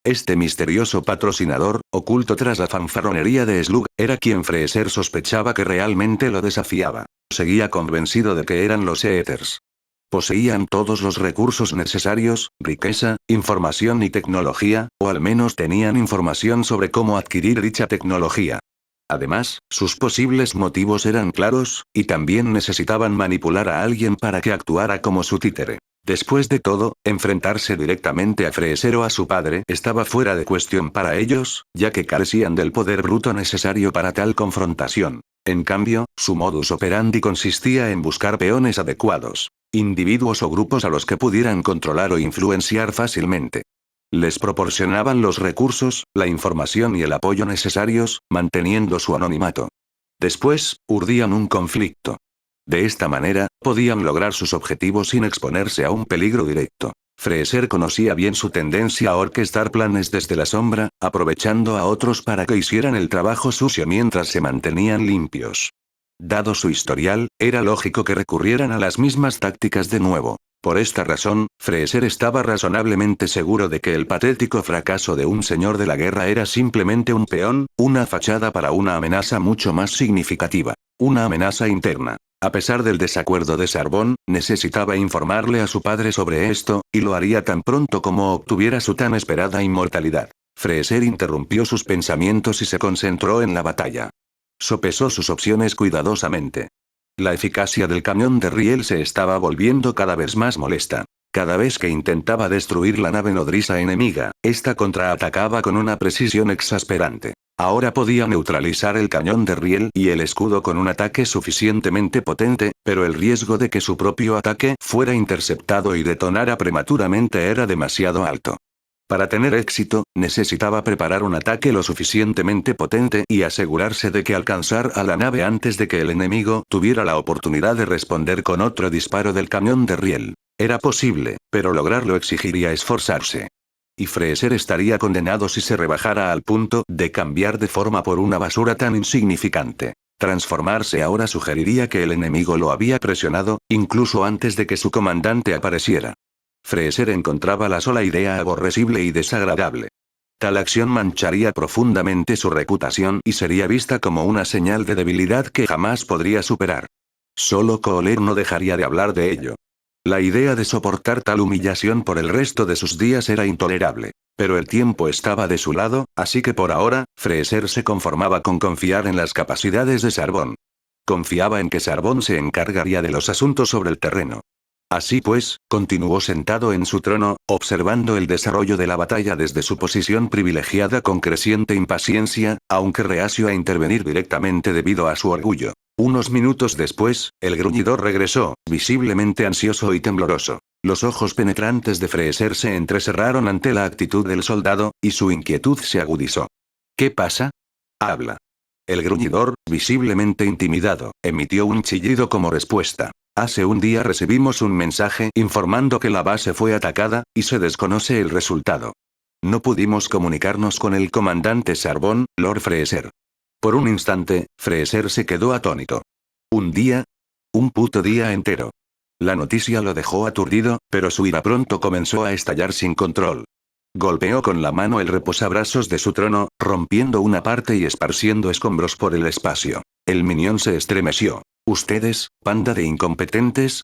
Este misterioso patrocinador, oculto tras la fanfarronería de Slug, era quien Freezer sospechaba que realmente lo desafiaba. Seguía convencido de que eran los Eaters. Poseían todos los recursos necesarios, riqueza, información y tecnología, o al menos tenían información sobre cómo adquirir dicha tecnología. Además, sus posibles motivos eran claros, y también necesitaban manipular a alguien para que actuara como su títere. Después de todo, enfrentarse directamente a Freezer o a su padre estaba fuera de cuestión para ellos, ya que carecían del poder bruto necesario para tal confrontación. En cambio, su modus operandi consistía en buscar peones adecuados, individuos o grupos a los que pudieran controlar o influenciar fácilmente. Les proporcionaban los recursos, la información y el apoyo necesarios, manteniendo su anonimato. Después, urdían un conflicto. De esta manera, podían lograr sus objetivos sin exponerse a un peligro directo. Freezer conocía bien su tendencia a orquestar planes desde la sombra, aprovechando a otros para que hicieran el trabajo sucio mientras se mantenían limpios. Dado su historial, era lógico que recurrieran a las mismas tácticas de nuevo. Por esta razón, Freezer estaba razonablemente seguro de que el patético fracaso de un señor de la guerra era simplemente un peón, una fachada para una amenaza mucho más significativa. Una amenaza interna. A pesar del desacuerdo de Sarbón, necesitaba informarle a su padre sobre esto, y lo haría tan pronto como obtuviera su tan esperada inmortalidad. Freezer interrumpió sus pensamientos y se concentró en la batalla. Sopesó sus opciones cuidadosamente. La eficacia del cañón de riel se estaba volviendo cada vez más molesta. Cada vez que intentaba destruir la nave nodriza enemiga, esta contraatacaba con una precisión exasperante. Ahora podía neutralizar el cañón de riel y el escudo con un ataque suficientemente potente, pero el riesgo de que su propio ataque fuera interceptado y detonara prematuramente era demasiado alto. Para tener éxito, necesitaba preparar un ataque lo suficientemente potente y asegurarse de que alcanzara a la nave antes de que el enemigo tuviera la oportunidad de responder con otro disparo del cañón de riel. Era posible, pero lograrlo exigiría esforzarse. Y Freezer estaría condenado si se rebajara al punto de cambiar de forma por una basura tan insignificante. Transformarse ahora sugeriría que el enemigo lo había presionado, incluso antes de que su comandante apareciera. Freezer encontraba la sola idea aborrecible y desagradable. Tal acción mancharía profundamente su reputación y sería vista como una señal de debilidad que jamás podría superar. Solo Cooler no dejaría de hablar de ello. La idea de soportar tal humillación por el resto de sus días era intolerable. Pero el tiempo estaba de su lado, así que por ahora, Freezer se conformaba con confiar en las capacidades de Sarbón. Confiaba en que Sarbón se encargaría de los asuntos sobre el terreno. Así pues, continuó sentado en su trono, observando el desarrollo de la batalla desde su posición privilegiada con creciente impaciencia, aunque reacio a intervenir directamente debido a su orgullo. Unos minutos después, el gruñidor regresó, visiblemente ansioso y tembloroso. Los ojos penetrantes de Freezer se entrecerraron ante la actitud del soldado, y su inquietud se agudizó. ¿Qué pasa? Habla. El gruñidor, visiblemente intimidado, emitió un chillido como respuesta. Hace un día recibimos un mensaje informando que la base fue atacada, y se desconoce el resultado. No pudimos comunicarnos con el comandante Sarbón, Lord Freezer. Por un instante, Freezer se quedó atónito. ¿Un día? Un puto día entero. La noticia lo dejó aturdido, pero su ira pronto comenzó a estallar sin control. Golpeó con la mano el reposabrazos de su trono, rompiendo una parte y esparciendo escombros por el espacio. El minión se estremeció. Ustedes, panda de incompetentes,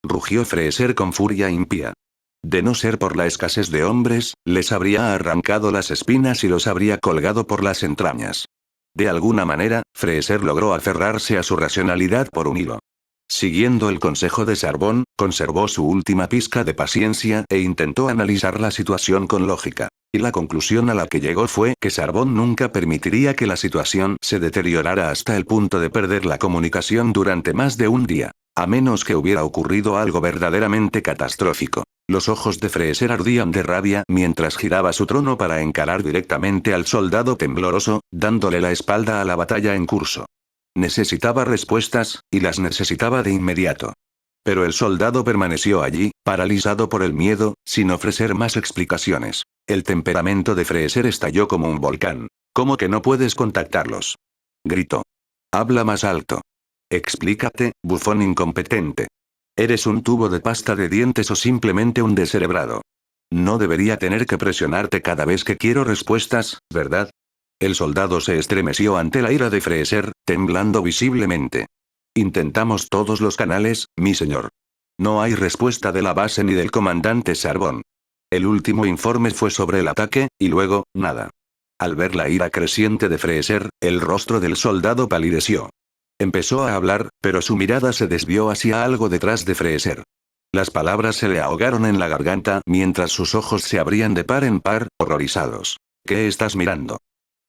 rugió Freezer con furia impía. De no ser por la escasez de hombres, les habría arrancado las espinas y los habría colgado por las entrañas. De alguna manera, Freezer logró aferrarse a su racionalidad por un hilo. Siguiendo el consejo de Sarbón, conservó su última pizca de paciencia e intentó analizar la situación con lógica. Y la conclusión a la que llegó fue que Sarbón nunca permitiría que la situación se deteriorara hasta el punto de perder la comunicación durante más de un día. A menos que hubiera ocurrido algo verdaderamente catastrófico. Los ojos de Freezer ardían de rabia mientras giraba su trono para encarar directamente al soldado tembloroso, dándole la espalda a la batalla en curso. Necesitaba respuestas, y las necesitaba de inmediato. Pero el soldado permaneció allí, paralizado por el miedo, sin ofrecer más explicaciones. El temperamento de Freezer estalló como un volcán. ¿Cómo que no puedes contactarlos? Gritó. Habla más alto. Explícate, bufón incompetente. ¿Eres un tubo de pasta de dientes o simplemente un descerebrado? No debería tener que presionarte cada vez que quiero respuestas, ¿verdad? El soldado se estremeció ante la ira de Freezer, temblando visiblemente. Intentamos todos los canales, mi señor. No hay respuesta de la base ni del comandante Sarbón. El último informe fue sobre el ataque, y luego, nada. Al ver la ira creciente de Freezer, el rostro del soldado palideció. Empezó a hablar, pero su mirada se desvió hacia algo detrás de Freezer. Las palabras se le ahogaron en la garganta mientras sus ojos se abrían de par en par, horrorizados. ¿Qué estás mirando?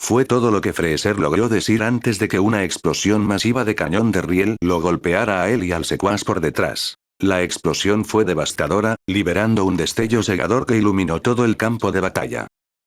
Fue todo lo que Freezer logró decir antes de que una explosión masiva de cañón de riel lo golpeara a él y al secuaz por detrás. La explosión fue devastadora, liberando un destello cegador que iluminó todo el campo de batalla.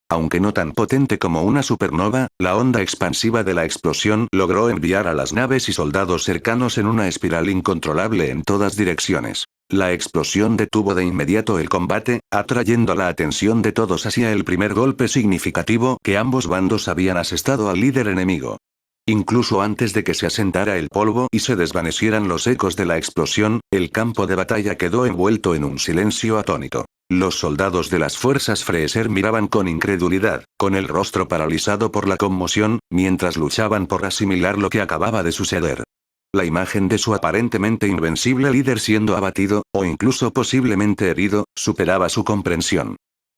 Aunque no tan potente como una supernova, la onda expansiva de la explosión logró enviar a las naves y soldados cercanos en una espiral incontrolable en todas direcciones. La explosión detuvo de inmediato el combate, atrayendo la atención de todos hacia el primer golpe significativo que ambos bandos habían asestado al líder enemigo. Incluso antes de que se asentara el polvo y se desvanecieran los ecos de la explosión, el campo de batalla quedó envuelto en un silencio atónito. Los soldados de las fuerzas Freezer miraban con incredulidad, con el rostro paralizado por la conmoción, mientras luchaban por asimilar lo que acababa de suceder. La imagen de su aparentemente invencible líder siendo abatido, o incluso posiblemente herido, superaba su comprensión.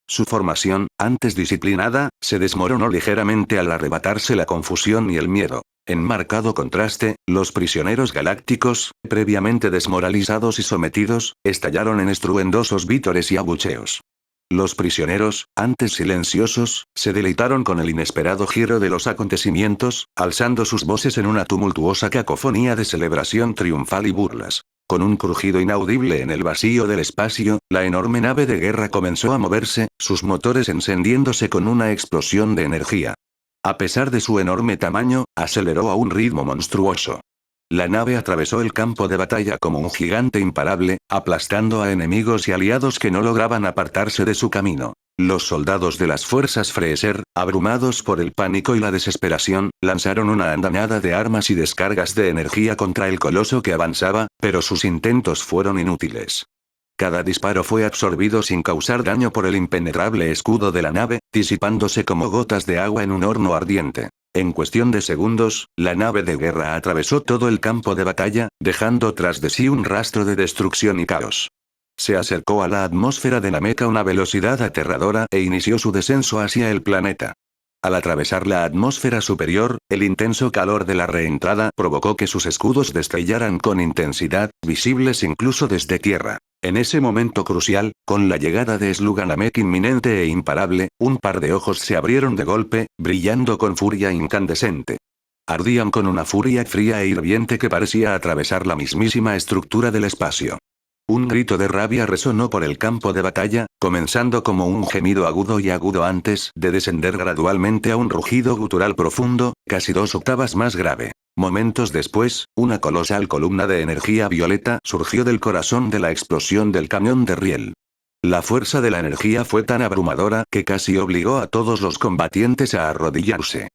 Su formación, antes disciplinada, se desmoronó ligeramente al arrebatarse la confusión y el miedo. En marcado contraste, los prisioneros galácticos, previamente desmoralizados y sometidos, estallaron en estruendosos vítores y abucheos. Los prisioneros, antes silenciosos, se deleitaron con el inesperado giro de los acontecimientos, alzando sus voces en una tumultuosa cacofonía de celebración triunfal y burlas. Con un crujido inaudible en el vacío del espacio, la enorme nave de guerra comenzó a moverse, sus motores encendiéndose con una explosión de energía. A pesar de su enorme tamaño, aceleró a un ritmo monstruoso. La nave atravesó el campo de batalla como un gigante imparable, aplastando a enemigos y aliados que no lograban apartarse de su camino. Los soldados de las fuerzas Freezer, abrumados por el pánico y la desesperación, lanzaron una andanada de armas y descargas de energía contra el coloso que avanzaba, pero sus intentos fueron inútiles. Cada disparo fue absorbido sin causar daño por el impenetrable escudo de la nave, disipándose como gotas de agua en un horno ardiente. En cuestión de segundos, la nave de guerra atravesó todo el campo de batalla, dejando tras de sí un rastro de destrucción y caos. Se acercó a la atmósfera de Namek a una velocidad aterradora e inició su descenso hacia el planeta. Al atravesar la atmósfera superior, el intenso calor de la reentrada provocó que sus escudos destellaran con intensidad, visibles incluso desde tierra. En ese momento crucial, con la llegada de Sluganamek inminente e imparable, un par de ojos se abrieron de golpe, brillando con furia incandescente. Ardían con una furia fría e hirviente que parecía atravesar la mismísima estructura del espacio. Un grito de rabia resonó por el campo de batalla, comenzando como un gemido agudo y agudo antes de descender gradualmente a un rugido gutural profundo, casi 2 octavas más grave. Momentos después, una colosal columna de energía violeta surgió del corazón de la explosión del cañón de riel. La fuerza de la energía fue tan abrumadora que casi obligó a todos los combatientes a arrodillarse.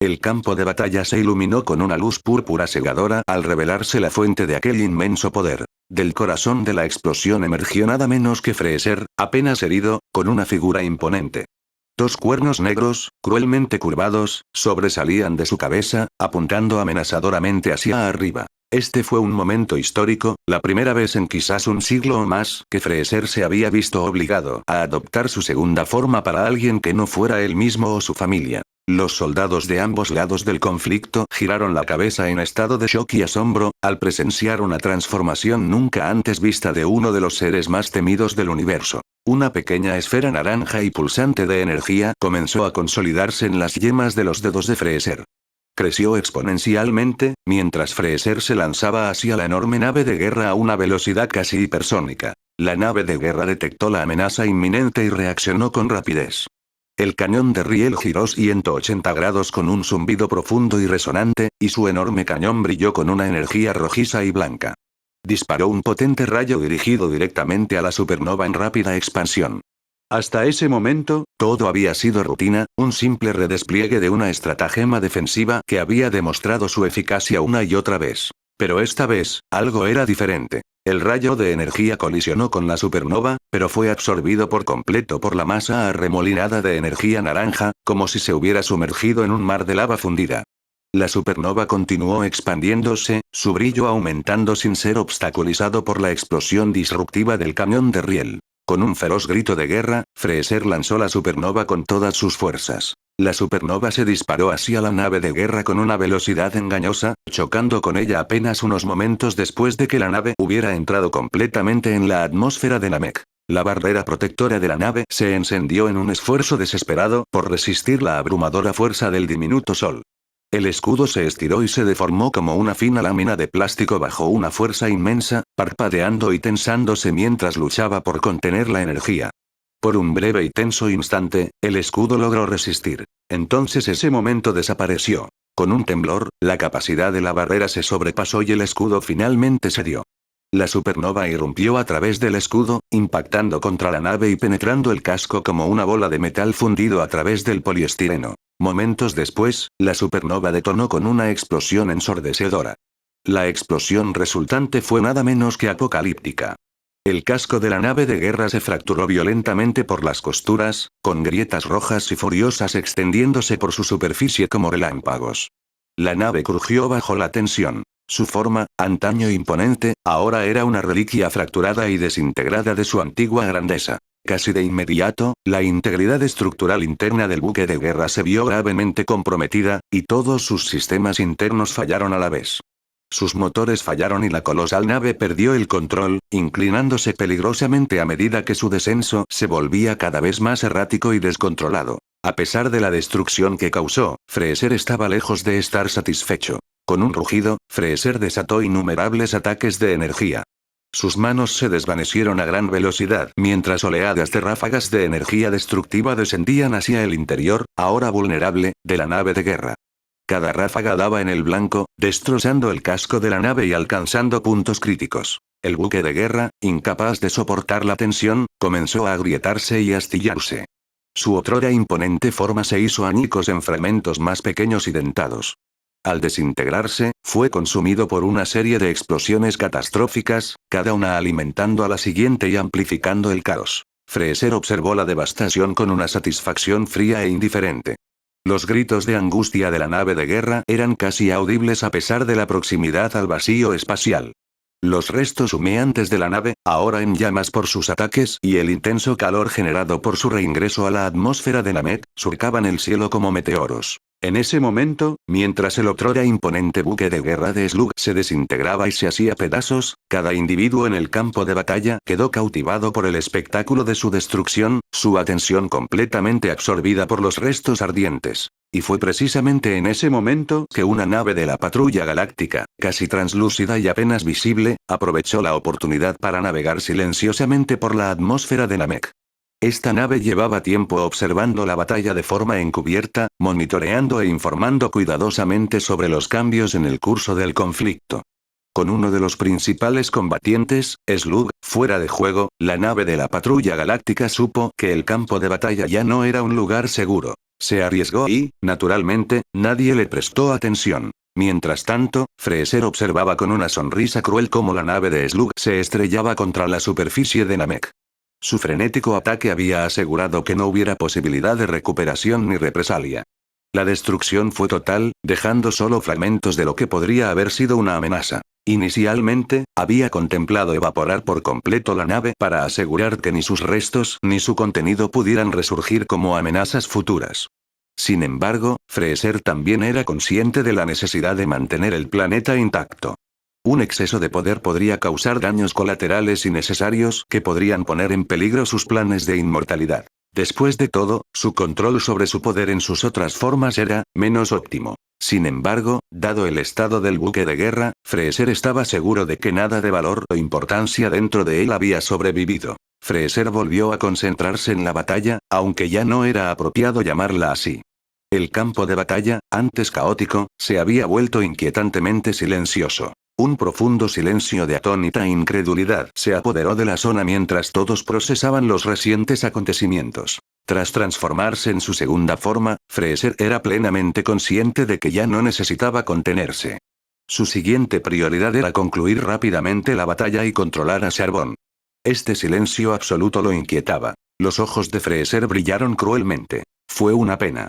El campo de batalla se iluminó con una luz púrpura cegadora al revelarse la fuente de aquel inmenso poder. Del corazón de la explosión emergió nada menos que Freezer, apenas herido, con una figura imponente. 2 cuernos negros, cruelmente curvados, sobresalían de su cabeza, apuntando amenazadoramente hacia arriba. Este fue un momento histórico, la primera vez en quizás un siglo o más que Freezer se había visto obligado a adoptar su segunda forma para alguien que no fuera él mismo o su familia. Los soldados de ambos lados del conflicto giraron la cabeza en estado de shock y asombro, al presenciar una transformación nunca antes vista de uno de los seres más temidos del universo. Una pequeña esfera naranja y pulsante de energía comenzó a consolidarse en las yemas de los dedos de Freezer. Creció exponencialmente, mientras Freezer se lanzaba hacia la enorme nave de guerra a una velocidad casi hipersónica. La nave de guerra detectó la amenaza inminente y reaccionó con rapidez. El cañón de riel giró 180 grados con un zumbido profundo y resonante, y su enorme cañón brilló con una energía rojiza y blanca. Disparó un potente rayo dirigido directamente a la supernova en rápida expansión. Hasta ese momento, todo había sido rutina, un simple redespliegue de una estratagema defensiva que había demostrado su eficacia una y otra vez. Pero esta vez, algo era diferente. El rayo de energía colisionó con la supernova, pero fue absorbido por completo por la masa arremolinada de energía naranja, como si se hubiera sumergido en un mar de lava fundida. La supernova continuó expandiéndose, su brillo aumentando sin ser obstaculizado por la explosión disruptiva del cañón de riel. Con un feroz grito de guerra, Freezer lanzó la supernova con todas sus fuerzas. La supernova se disparó hacia la nave de guerra con una velocidad engañosa, chocando con ella apenas unos momentos después de que la nave hubiera entrado completamente en la atmósfera de Namek. La barrera protectora de la nave se encendió en un esfuerzo desesperado por resistir la abrumadora fuerza del diminuto sol. El escudo se estiró y se deformó como una fina lámina de plástico bajo una fuerza inmensa, parpadeando y tensándose mientras luchaba por contener la energía. Por un breve y tenso instante, el escudo logró resistir. Entonces ese momento desapareció. Con un temblor, la capacidad de la barrera se sobrepasó y el escudo finalmente cedió. La supernova irrumpió a través del escudo, impactando contra la nave y penetrando el casco como una bola de metal fundido a través del poliestireno. Momentos después, la supernova detonó con una explosión ensordecedora. La explosión resultante fue nada menos que apocalíptica. El casco de la nave de guerra se fracturó violentamente por las costuras, con grietas rojas y furiosas extendiéndose por su superficie como relámpagos. La nave crujió bajo la tensión. Su forma, antaño imponente, ahora era una reliquia fracturada y desintegrada de su antigua grandeza. Casi de inmediato, la integridad estructural interna del buque de guerra se vio gravemente comprometida, y todos sus sistemas internos fallaron a la vez. Sus motores fallaron y la colosal nave perdió el control, inclinándose peligrosamente a medida que su descenso se volvía cada vez más errático y descontrolado. A pesar de la destrucción que causó, Freezer estaba lejos de estar satisfecho. Con un rugido, Freezer desató innumerables ataques de energía. Sus manos se desvanecieron a gran velocidad mientras oleadas de ráfagas de energía destructiva descendían hacia el interior, ahora vulnerable, de la nave de guerra. Cada ráfaga daba en el blanco, destrozando el casco de la nave y alcanzando puntos críticos. El buque de guerra, incapaz de soportar la tensión, comenzó a agrietarse y astillarse. Su otrora imponente forma se hizo añicos en fragmentos más pequeños y dentados. Al desintegrarse, fue consumido por una serie de explosiones catastróficas, cada una alimentando a la siguiente y amplificando el caos. Freezer observó la devastación con una satisfacción fría e indiferente. Los gritos de angustia de la nave de guerra eran casi audibles a pesar de la proximidad al vacío espacial. Los restos humeantes de la nave, ahora en llamas por sus ataques y el intenso calor generado por su reingreso a la atmósfera de Namek, surcaban el cielo como meteoros. En ese momento, mientras el otrora imponente buque de guerra de Slug se desintegraba y se hacía pedazos, cada individuo en el campo de batalla quedó cautivado por el espectáculo de su destrucción, su atención completamente absorbida por los restos ardientes. Y fue precisamente en ese momento que una nave de la patrulla galáctica, casi translúcida y apenas visible, aprovechó la oportunidad para navegar silenciosamente por la atmósfera de Namek. Esta nave llevaba tiempo observando la batalla de forma encubierta, monitoreando e informando cuidadosamente sobre los cambios en el curso del conflicto. Con uno de los principales combatientes, Slug, fuera de juego, la nave de la patrulla galáctica supo que el campo de batalla ya no era un lugar seguro. Se arriesgó y, naturalmente, nadie le prestó atención. Mientras tanto, Freezer observaba con una sonrisa cruel cómo la nave de Slug se estrellaba contra la superficie de Namek. Su frenético ataque había asegurado que no hubiera posibilidad de recuperación ni represalia. La destrucción fue total, dejando solo fragmentos de lo que podría haber sido una amenaza. Inicialmente, había contemplado evaporar por completo la nave para asegurar que ni sus restos ni su contenido pudieran resurgir como amenazas futuras. Sin embargo, Freezer también era consciente de la necesidad de mantener el planeta intacto. Un exceso de poder podría causar daños colaterales innecesarios que podrían poner en peligro sus planes de inmortalidad. Después de todo, su control sobre su poder en sus otras formas era menos óptimo. Sin embargo, dado el estado del buque de guerra, Freezer estaba seguro de que nada de valor o importancia dentro de él había sobrevivido. Freezer volvió a concentrarse en la batalla, aunque ya no era apropiado llamarla así. El campo de batalla, antes caótico, se había vuelto inquietantemente silencioso. Un profundo silencio de atónita incredulidad se apoderó de la zona mientras todos procesaban los recientes acontecimientos. Tras transformarse en su segunda forma, Freezer era plenamente consciente de que ya no necesitaba contenerse. Su siguiente prioridad era concluir rápidamente la batalla y controlar a Charbon. Este silencio absoluto lo inquietaba. Los ojos de Freezer brillaron cruelmente. Fue una pena.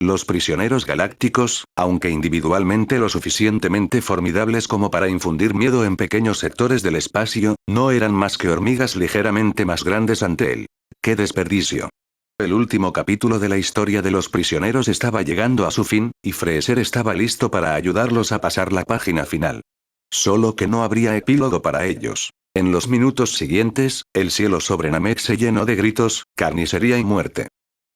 Los prisioneros galácticos, aunque individualmente lo suficientemente formidables como para infundir miedo en pequeños sectores del espacio, no eran más que hormigas ligeramente más grandes ante él. ¡Qué desperdicio! El último capítulo de la historia de los prisioneros estaba llegando a su fin, y Freezer estaba listo para ayudarlos a pasar la página final. Solo que no habría epílogo para ellos. En los minutos siguientes, el cielo sobre Namek se llenó de gritos, carnicería y muerte.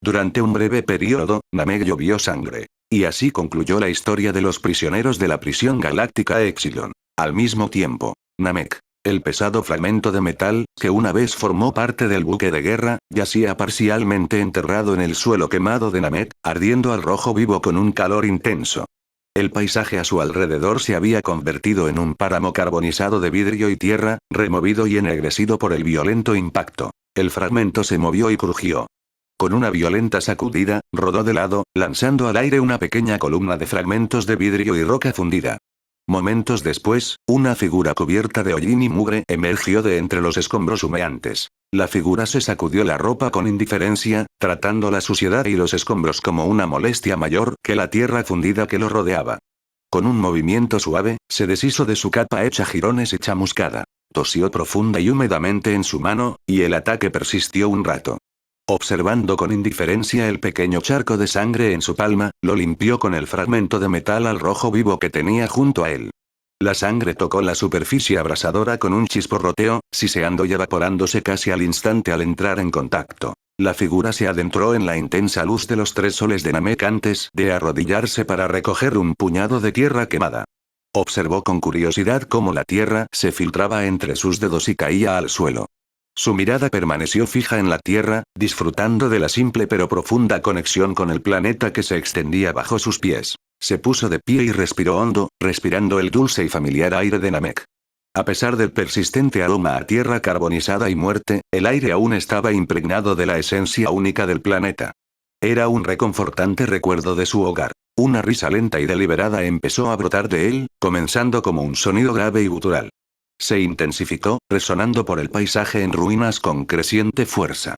Durante un breve periodo, Namek llovió sangre. Y así concluyó la historia de los prisioneros de la prisión galáctica Epsilon. Al mismo tiempo, Namek, el pesado fragmento de metal, que una vez formó parte del buque de guerra, yacía parcialmente enterrado en el suelo quemado de Namek, ardiendo al rojo vivo con un calor intenso. El paisaje a su alrededor se había convertido en un páramo carbonizado de vidrio y tierra, removido y ennegrecido por el violento impacto. El fragmento se movió y crujió. Con una violenta sacudida, rodó de lado, lanzando al aire una pequeña columna de fragmentos de vidrio y roca fundida. Momentos después, una figura cubierta de hollín y mugre emergió de entre los escombros humeantes. La figura se sacudió la ropa con indiferencia, tratando la suciedad y los escombros como una molestia mayor que la tierra fundida que lo rodeaba. Con un movimiento suave, se deshizo de su capa hecha jirones y chamuscada. Tosió profunda y húmedamente en su mano, y el ataque persistió un rato. Observando con indiferencia el pequeño charco de sangre en su palma, lo limpió con el fragmento de metal al rojo vivo que tenía junto a él. La sangre tocó la superficie abrasadora con un chisporroteo, siseando y evaporándose casi al instante al entrar en contacto. La figura se adentró en la intensa luz de los 3 soles de Namek antes de arrodillarse para recoger un puñado de tierra quemada. Observó con curiosidad cómo la tierra se filtraba entre sus dedos y caía al suelo. Su mirada permaneció fija en la tierra, disfrutando de la simple pero profunda conexión con el planeta que se extendía bajo sus pies. Se puso de pie y respiró hondo, respirando el dulce y familiar aire de Namek. A pesar del persistente aroma a tierra carbonizada y muerte, el aire aún estaba impregnado de la esencia única del planeta. Era un reconfortante recuerdo de su hogar. Una risa lenta y deliberada empezó a brotar de él, comenzando como un sonido grave y gutural. Se intensificó, resonando por el paisaje en ruinas con creciente fuerza.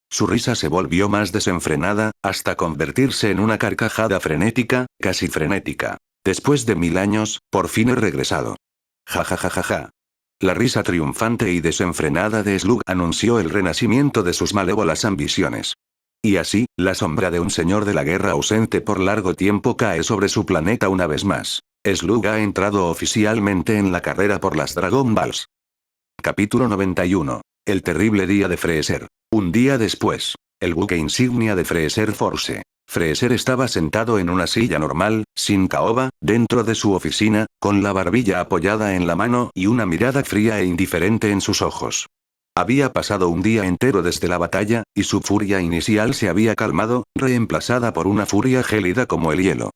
Su risa se volvió más desenfrenada, hasta convertirse en una carcajada frenética, casi frenética. Después de 1000 años, por fin he regresado. Ja ja ja ja ja. La risa triunfante y desenfrenada de Slug anunció el renacimiento de sus malévolas ambiciones. Y así, la sombra de un señor de la guerra ausente por largo tiempo cae sobre su planeta una vez más. Slug ha entrado oficialmente en la carrera por las Dragon Balls. Capítulo 91. El terrible día de Freezer. Un día después. El buque insignia de Freezer Force. Freezer estaba sentado en una silla normal, sin caoba, dentro de su oficina, con la barbilla apoyada en la mano y una mirada fría e indiferente en sus ojos. Había pasado un día entero desde la batalla, y su furia inicial se había calmado, reemplazada por una furia gélida como el hielo.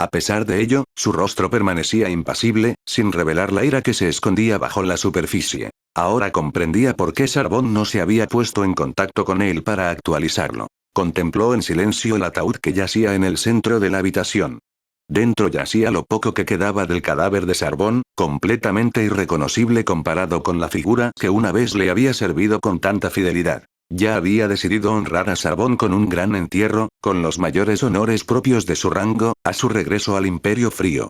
A pesar de ello, su rostro permanecía impasible, sin revelar la ira que se escondía bajo la superficie. Ahora comprendía por qué Sarbón no se había puesto en contacto con él para actualizarlo. Contempló en silencio el ataúd que yacía en el centro de la habitación. Dentro yacía lo poco que quedaba del cadáver de Sarbón, completamente irreconocible comparado con la figura que una vez le había servido con tanta fidelidad. Ya había decidido honrar a Sarbón con un gran entierro, con los mayores honores propios de su rango, a su regreso al Imperio Frío.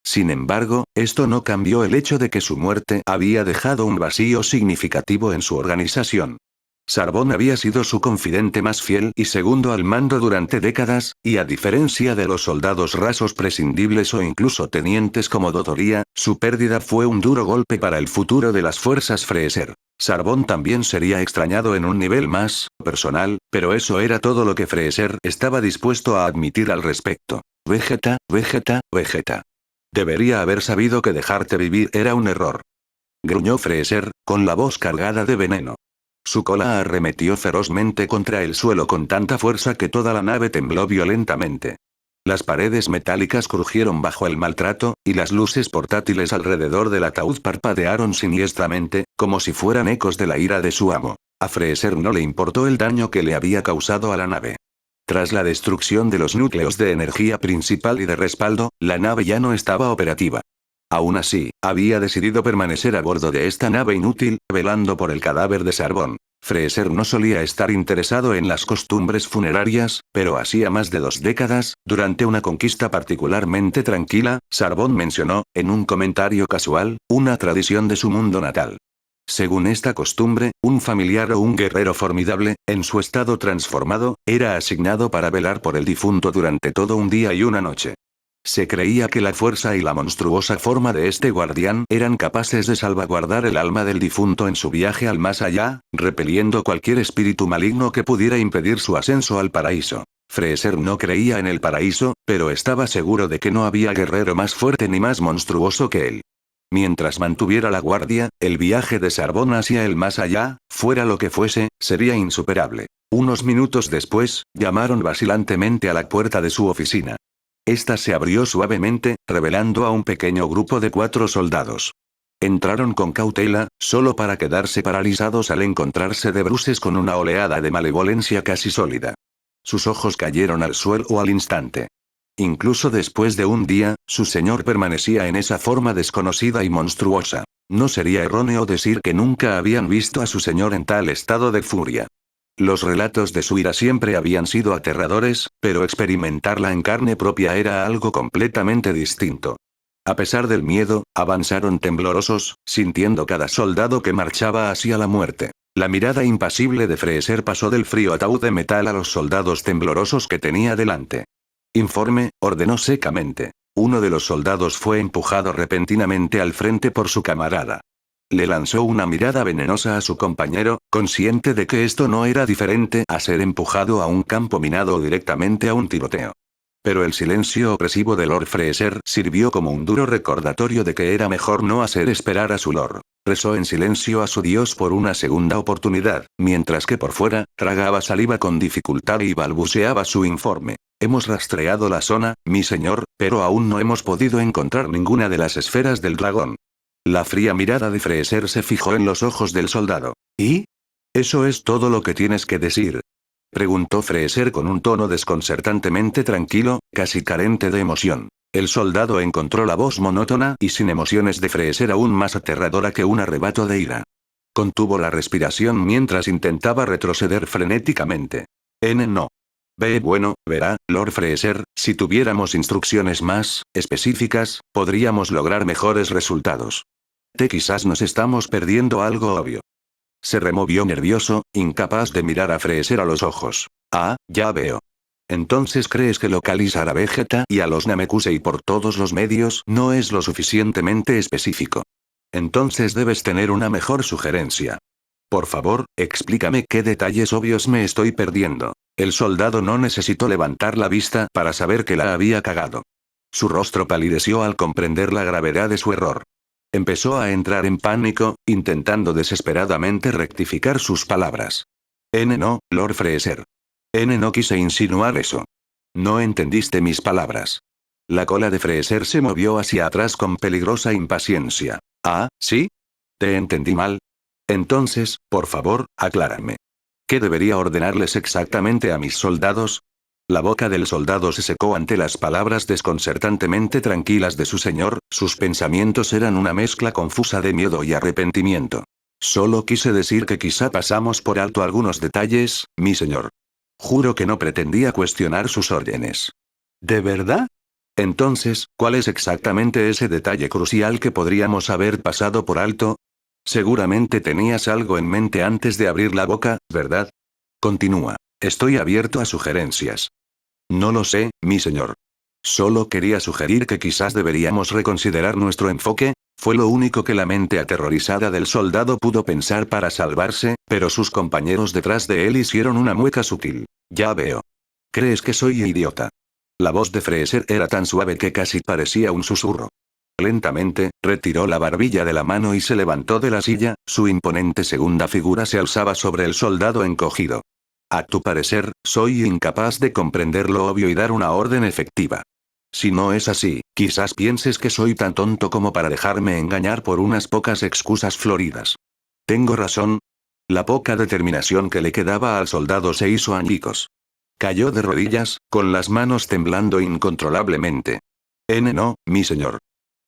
Sin embargo, esto no cambió el hecho de que su muerte había dejado un vacío significativo en su organización. Sarbón había sido su confidente más fiel y segundo al mando durante décadas, y a diferencia de los soldados rasos prescindibles o incluso tenientes como Dodoria, su pérdida fue un duro golpe para el futuro de las fuerzas Freezer. Sarbón también sería extrañado en un nivel más personal, pero eso era todo lo que Freezer estaba dispuesto a admitir al respecto. Vegeta, Vegeta, Vegeta. Debería haber sabido que dejarte vivir era un error. Gruñó Freezer, con la voz cargada de veneno. Su cola arremetió ferozmente contra el suelo con tanta fuerza que toda la nave tembló violentamente. Las paredes metálicas crujieron bajo el maltrato, y las luces portátiles alrededor del ataúd parpadearon siniestramente, como si fueran ecos de la ira de su amo. A Freezer no le importó el daño que le había causado a la nave. Tras la destrucción de los núcleos de energía principal y de respaldo, la nave ya no estaba operativa. Aún así, había decidido permanecer a bordo de esta nave inútil, velando por el cadáver de Sarbón. Freezer no solía estar interesado en las costumbres funerarias, pero hacía más de 2 décadas, durante una conquista particularmente tranquila, Sarbón mencionó, en un comentario casual, una tradición de su mundo natal. Según esta costumbre, un familiar o un guerrero formidable, en su estado transformado, era asignado para velar por el difunto durante todo un día y una noche. Se creía que la fuerza y la monstruosa forma de este guardián eran capaces de salvaguardar el alma del difunto en su viaje al más allá, repeliendo cualquier espíritu maligno que pudiera impedir su ascenso al paraíso. Freezer no creía en el paraíso, pero estaba seguro de que no había guerrero más fuerte ni más monstruoso que él. Mientras mantuviera la guardia, el viaje de Sarbón hacia el más allá, fuera lo que fuese, sería insuperable. Unos minutos después, llamaron vacilantemente a la puerta de su oficina. Esta se abrió suavemente, revelando a un pequeño grupo de 4 soldados. Entraron con cautela, solo para quedarse paralizados al encontrarse de bruces con una oleada de malevolencia casi sólida. Sus ojos cayeron al suelo al instante. Incluso después de un día, su señor permanecía en esa forma desconocida y monstruosa. No sería erróneo decir que nunca habían visto a su señor en tal estado de furia. Los relatos de su ira siempre habían sido aterradores, pero experimentarla en carne propia era algo completamente distinto. A pesar del miedo, avanzaron temblorosos, sintiendo cada soldado que marchaba hacia la muerte. La mirada impasible de Freezer pasó del frío ataúd de metal a los soldados temblorosos que tenía delante. Informe, ordenó secamente. Uno de los soldados fue empujado repentinamente al frente por su camarada. Le lanzó una mirada venenosa a su compañero, consciente de que esto no era diferente a ser empujado a un campo minado o directamente a un tiroteo. Pero el silencio opresivo de Lord Freezer sirvió como un duro recordatorio de que era mejor no hacer esperar a su lord. Rezó en silencio a su dios por una segunda oportunidad, mientras que por fuera, tragaba saliva con dificultad y balbuceaba su informe. Hemos rastreado la zona, mi señor, pero aún no hemos podido encontrar ninguna de las esferas del dragón. La fría mirada de Freezer se fijó en los ojos del soldado. ¿Y? ¿Eso es todo lo que tienes que decir? Preguntó Freezer con un tono desconcertantemente tranquilo, casi carente de emoción. El soldado encontró la voz monótona y sin emociones de Freezer aún más aterradora que un arrebato de ira. Contuvo la respiración mientras intentaba retroceder frenéticamente. No. Bueno, verá, Lord Freezer, si tuviéramos instrucciones más específicas, podríamos lograr mejores resultados. Quizás nos estamos perdiendo algo obvio. Se removió nervioso, incapaz de mirar a Freezer a los ojos. Ah, ya veo. Entonces crees que localizar a Vegeta y a los Namekusei por todos los medios no es lo suficientemente específico. Entonces debes tener una mejor sugerencia. Por favor, explícame qué detalles obvios me estoy perdiendo. El soldado no necesitó levantar la vista para saber que la había cagado. Su rostro palideció al comprender la gravedad de su error. Empezó a entrar en pánico, intentando desesperadamente rectificar sus palabras. No, Lord Freezer. No quise insinuar eso. No entendiste mis palabras. La cola de Freezer se movió hacia atrás con peligrosa impaciencia. Ah, ¿sí? ¿Te entendí mal? Entonces, por favor, aclárame. ¿Qué debería ordenarles exactamente a mis soldados? La boca del soldado se secó ante las palabras desconcertantemente tranquilas de su señor, sus pensamientos eran una mezcla confusa de miedo y arrepentimiento. Solo quise decir que quizá pasamos por alto algunos detalles, mi señor. Juro que no pretendía cuestionar sus órdenes. ¿De verdad? Entonces, ¿cuál es exactamente ese detalle crucial que podríamos haber pasado por alto? Seguramente tenías algo en mente antes de abrir la boca, ¿verdad? Continúa. Estoy abierto a sugerencias. No lo sé, mi señor. Solo quería sugerir que quizás deberíamos reconsiderar nuestro enfoque, fue lo único que la mente aterrorizada del soldado pudo pensar para salvarse, pero sus compañeros detrás de él hicieron una mueca sutil. Ya veo. ¿Crees que soy idiota? La voz de Freezer era tan suave que casi parecía un susurro. Lentamente, retiró la barbilla de la mano y se levantó de la silla, su imponente segunda figura se alzaba sobre el soldado encogido. A tu parecer, soy incapaz de comprender lo obvio y dar una orden efectiva. Si no es así, quizás pienses que soy tan tonto como para dejarme engañar por unas pocas excusas floridas. ¿Tengo razón? La poca determinación que le quedaba al soldado se hizo añicos. Cayó de rodillas, con las manos temblando incontrolablemente. No, mi señor.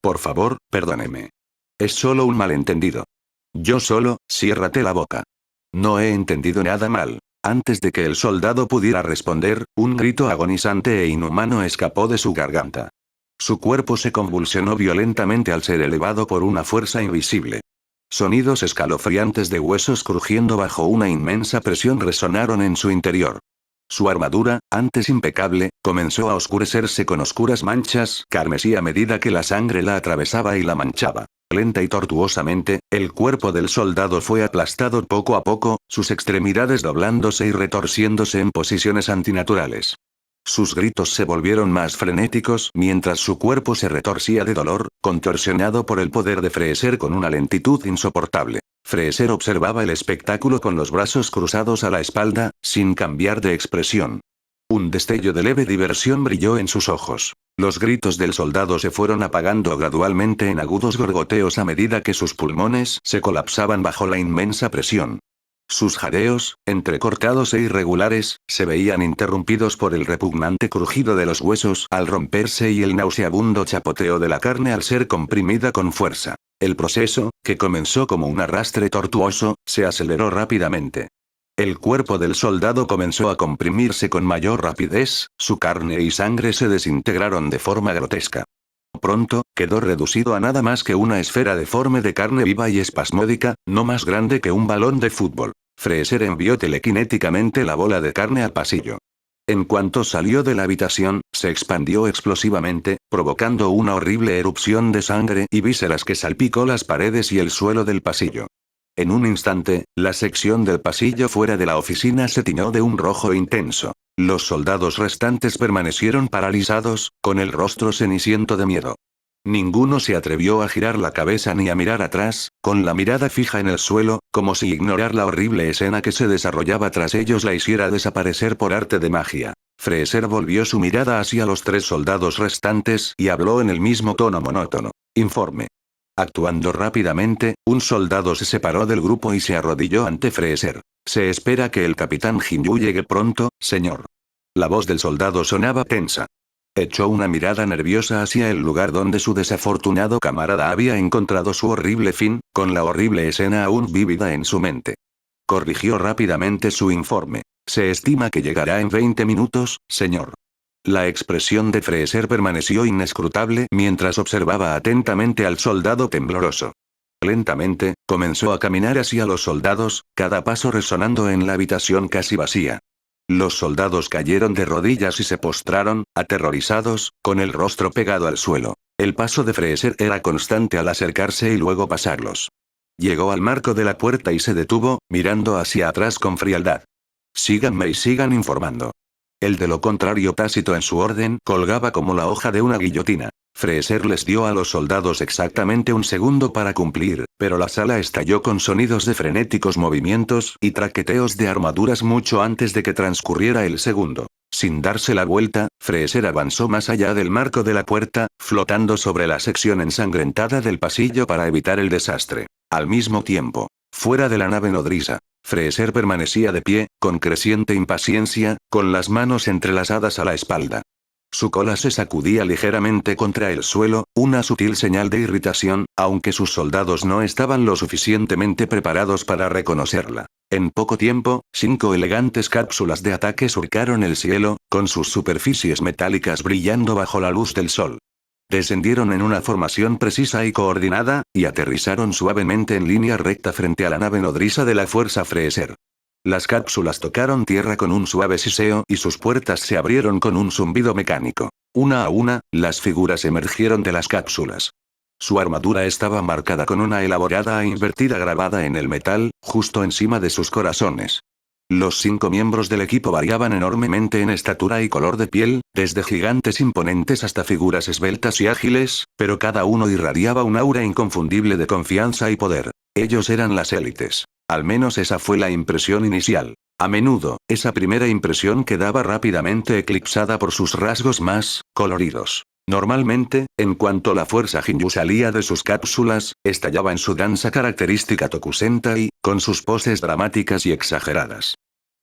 Por favor, perdóneme. Es solo un malentendido. Yo solo, ciérrate la boca. No he entendido nada mal. Antes de que el soldado pudiera responder, un grito agonizante e inhumano escapó de su garganta. Su cuerpo se convulsionó violentamente al ser elevado por una fuerza invisible. Sonidos escalofriantes de huesos crujiendo bajo una inmensa presión resonaron en su interior. Su armadura, antes impecable, comenzó a oscurecerse con oscuras manchas carmesí a medida que la sangre la atravesaba y la manchaba. Lenta y tortuosamente, el cuerpo del soldado fue aplastado poco a poco, sus extremidades doblándose y retorciéndose en posiciones antinaturales. Sus gritos se volvieron más frenéticos mientras su cuerpo se retorcía de dolor, contorsionado por el poder de Freezer con una lentitud insoportable. Freezer observaba el espectáculo con los brazos cruzados a la espalda, sin cambiar de expresión. Un destello de leve diversión brilló en sus ojos. Los gritos del soldado se fueron apagando gradualmente en agudos gorgoteos a medida que sus pulmones se colapsaban bajo la inmensa presión. Sus jadeos, entrecortados e irregulares, se veían interrumpidos por el repugnante crujido de los huesos al romperse y el nauseabundo chapoteo de la carne al ser comprimida con fuerza. El proceso, que comenzó como un arrastre tortuoso, se aceleró rápidamente. El cuerpo del soldado comenzó a comprimirse con mayor rapidez, su carne y sangre se desintegraron de forma grotesca. Pronto, quedó reducido a nada más que una esfera deforme de carne viva y espasmódica, no más grande que un balón de fútbol. Fraser envió telequinéticamente la bola de carne al pasillo. En cuanto salió de la habitación, se expandió explosivamente, provocando una horrible erupción de sangre y vísceras que salpicó las paredes y el suelo del pasillo. En un instante, la sección del pasillo fuera de la oficina se tiñó de un rojo intenso. Los soldados restantes permanecieron paralizados, con el rostro ceniciento de miedo. Ninguno se atrevió a girar la cabeza ni a mirar atrás, con la mirada fija en el suelo, como si ignorar la horrible escena que se desarrollaba tras ellos la hiciera desaparecer por arte de magia. Fraser volvió su mirada hacia los 3 soldados restantes y habló en el mismo tono monótono. Informe. Actuando rápidamente, un soldado se separó del grupo y se arrodilló ante Fraser. Se espera que el capitán Jinyu llegue pronto, señor. La voz del soldado sonaba tensa. Echó una mirada nerviosa hacia el lugar donde su desafortunado camarada había encontrado su horrible fin, con la horrible escena aún vívida en su mente. Corrigió rápidamente su informe. Se estima que llegará en 20 minutos, señor. La expresión de Fraser permaneció inescrutable mientras observaba atentamente al soldado tembloroso. Lentamente, comenzó a caminar hacia los soldados, cada paso resonando en la habitación casi vacía. Los soldados cayeron de rodillas y se postraron, aterrorizados, con el rostro pegado al suelo. El paso de Fraser era constante al acercarse y luego pasarlos. Llegó al marco de la puerta y se detuvo, mirando hacia atrás con frialdad. Síganme y sigan informando. El de lo contrario tácito en su orden colgaba como la hoja de una guillotina. Fraser les dio a los soldados exactamente un segundo para cumplir, pero la sala estalló con sonidos de frenéticos movimientos y traqueteos de armaduras mucho antes de que transcurriera el segundo. Sin darse la vuelta, Fraser avanzó más allá del marco de la puerta, flotando sobre la sección ensangrentada del pasillo para evitar el desastre. Al mismo tiempo, fuera de la nave nodriza, Fraser permanecía de pie, con creciente impaciencia, con las manos entrelazadas a la espalda. Su cola se sacudía ligeramente contra el suelo, una sutil señal de irritación, aunque sus soldados no estaban lo suficientemente preparados para reconocerla. En poco tiempo, 5 elegantes cápsulas de ataque surcaron el cielo, con sus superficies metálicas brillando bajo la luz del sol. Descendieron en una formación precisa y coordinada, y aterrizaron suavemente en línea recta frente a la nave nodriza de la Fuerza Fraser. Las cápsulas tocaron tierra con un suave siseo y sus puertas se abrieron con un zumbido mecánico. Una a una, las figuras emergieron de las cápsulas. Su armadura estaba marcada con una elaborada e invertida grabada en el metal, justo encima de sus corazones. Los 5 miembros del equipo variaban enormemente en estatura y color de piel, desde gigantes imponentes hasta figuras esbeltas y ágiles, pero cada uno irradiaba un aura inconfundible de confianza y poder. Ellos eran las élites. Al menos esa fue la impresión inicial. A menudo, esa primera impresión quedaba rápidamente eclipsada por sus rasgos más coloridos. Normalmente, en cuanto la fuerza Jinyu salía de sus cápsulas, estallaba en su danza característica Tokusentai, con sus poses dramáticas y exageradas.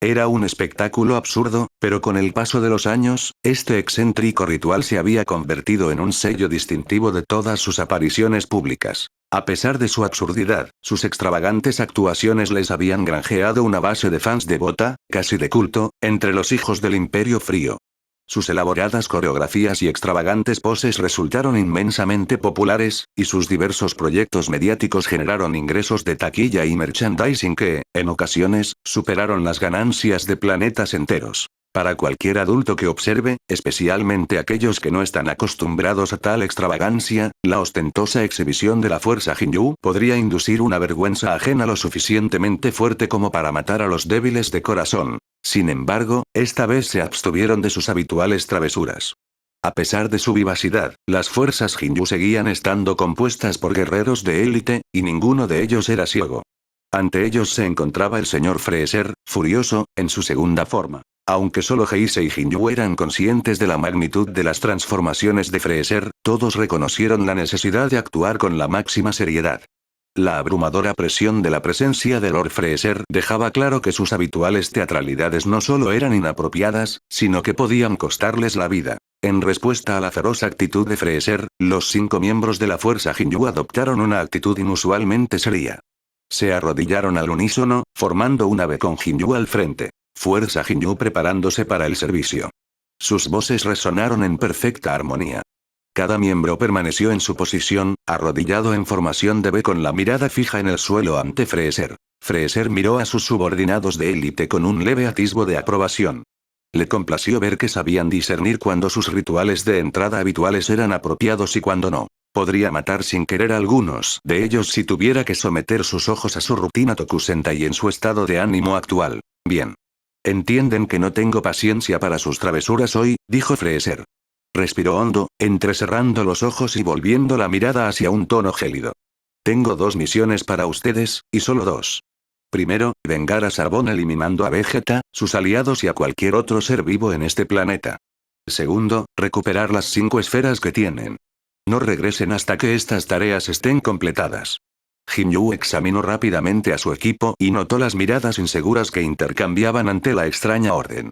Era un espectáculo absurdo, pero con el paso de los años, este excéntrico ritual se había convertido en un sello distintivo de todas sus apariciones públicas. A pesar de su absurdidad, sus extravagantes actuaciones les habían granjeado una base de fans devota, casi de culto, entre los hijos del Imperio Frío. Sus elaboradas coreografías y extravagantes poses resultaron inmensamente populares, y sus diversos proyectos mediáticos generaron ingresos de taquilla y merchandising que, en ocasiones, superaron las ganancias de planetas enteros. Para cualquier adulto que observe, especialmente aquellos que no están acostumbrados a tal extravagancia, la ostentosa exhibición de la fuerza Jinyu podría inducir una vergüenza ajena lo suficientemente fuerte como para matar a los débiles de corazón. Sin embargo, esta vez se abstuvieron de sus habituales travesuras. A pesar de su vivacidad, las fuerzas Jinyu seguían estando compuestas por guerreros de élite, y ninguno de ellos era ciego. Ante ellos se encontraba el señor Fraser, furioso, en su segunda forma. Aunque solo Heisei y Jinyu eran conscientes de la magnitud de las transformaciones de Fraser, todos reconocieron la necesidad de actuar con la máxima seriedad. La abrumadora presión de la presencia de Lord Fraser dejaba claro que sus habituales teatralidades no solo eran inapropiadas, sino que podían costarles la vida. En respuesta a la feroz actitud de Fraser, los 5 miembros de la fuerza Jinyu adoptaron una actitud inusualmente seria. Se arrodillaron al unísono, formando una V con Jinyu al frente. Fuerza Jinyu preparándose para el servicio. Sus voces resonaron en perfecta armonía. Cada miembro permaneció en su posición, arrodillado en formación de V con la mirada fija en el suelo ante Fraser. Fraser miró a sus subordinados de élite con un leve atisbo de aprobación. Le complació ver que sabían discernir cuando sus rituales de entrada habituales eran apropiados y cuando no. Podría matar sin querer a algunos de ellos si tuviera que someter sus ojos a su rutina Tokusentai en su estado de ánimo actual. Bien. Entienden que no tengo paciencia para sus travesuras hoy, dijo Fraser. Respiró hondo, entrecerrando los ojos y volviendo la mirada hacia un tono gélido. Tengo 2 misiones para ustedes, y solo 2. Primero, vengar a Sarbon eliminando a Vegeta, sus aliados y a cualquier otro ser vivo en este planeta. Segundo, recuperar las 5 esferas que tienen. No regresen hasta que estas tareas estén completadas. Jinyu examinó rápidamente a su equipo y notó las miradas inseguras que intercambiaban ante la extraña orden.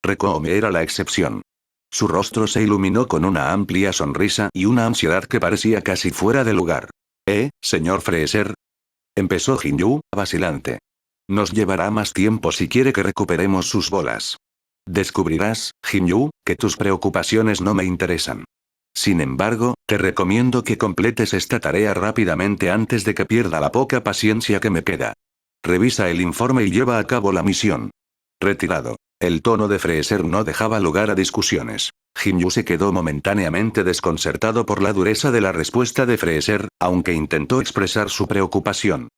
Rekoome era la excepción. Su rostro se iluminó con una amplia sonrisa y una ansiedad que parecía casi fuera de lugar. Señor Fraser? Empezó Jinyu, vacilante. Nos llevará más tiempo si quiere que recuperemos sus bolas. Descubrirás, Jinyu, que tus preocupaciones no me interesan. Sin embargo, te recomiendo que completes esta tarea rápidamente antes de que pierda la poca paciencia que me queda. Revisa el informe y lleva a cabo la misión. Retirado. El tono de Fraser no dejaba lugar a discusiones. Jinyu se quedó momentáneamente desconcertado por la dureza de la respuesta de Fraser, aunque intentó expresar su preocupación.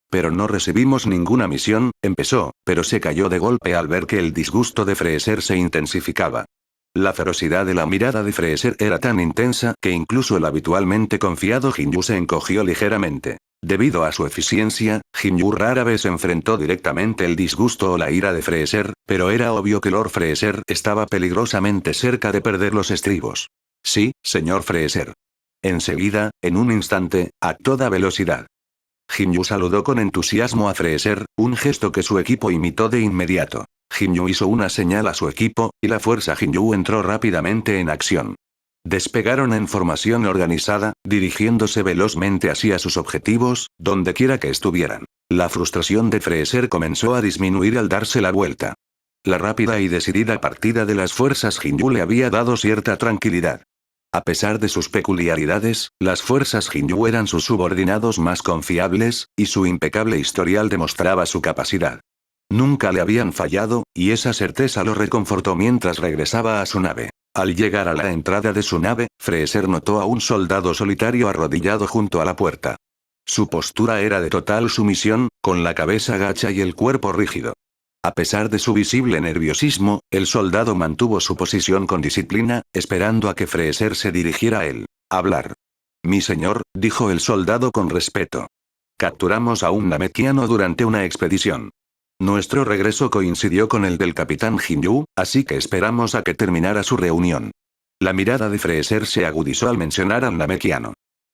Pero no recibimos ninguna misión, empezó, pero se cayó de golpe al ver que el disgusto de Fraser se intensificaba. La ferocidad de la mirada de Fraser era tan intensa que incluso el habitualmente confiado Jinyu se encogió ligeramente. Debido a su eficiencia, Jinyu rara vez enfrentó directamente el disgusto o la ira de Fraser, pero era obvio que Lord Fraser estaba peligrosamente cerca de perder los estribos. Sí, señor Fraser. Enseguida, en un instante, a toda velocidad. Jinyu saludó con entusiasmo a Fraser, un gesto que su equipo imitó de inmediato. Jinyu hizo una señal a su equipo, y la fuerza Jinyu entró rápidamente en acción. Despegaron en formación organizada, dirigiéndose velozmente hacia sus objetivos, dondequiera que estuvieran. La frustración de Fraser comenzó a disminuir al darse la vuelta. La rápida y decidida partida de las fuerzas Jinyu le había dado cierta tranquilidad. A pesar de sus peculiaridades, las fuerzas Jinyu eran sus subordinados más confiables, y su impecable historial demostraba su capacidad. Nunca le habían fallado, y esa certeza lo reconfortó mientras regresaba a su nave. Al llegar a la entrada de su nave, Fraser notó a un soldado solitario arrodillado junto a la puerta. Su postura era de total sumisión, con la cabeza gacha y el cuerpo rígido. A pesar de su visible nerviosismo, el soldado mantuvo su posición con disciplina, esperando a que Fraser se dirigiera a él. Hablar. Mi señor, dijo el soldado con respeto. Capturamos a un namekiano durante una expedición. Nuestro regreso coincidió con el del capitán Jinyu, así que esperamos a que terminara su reunión. La mirada de Fraser se agudizó al mencionar al namekiano.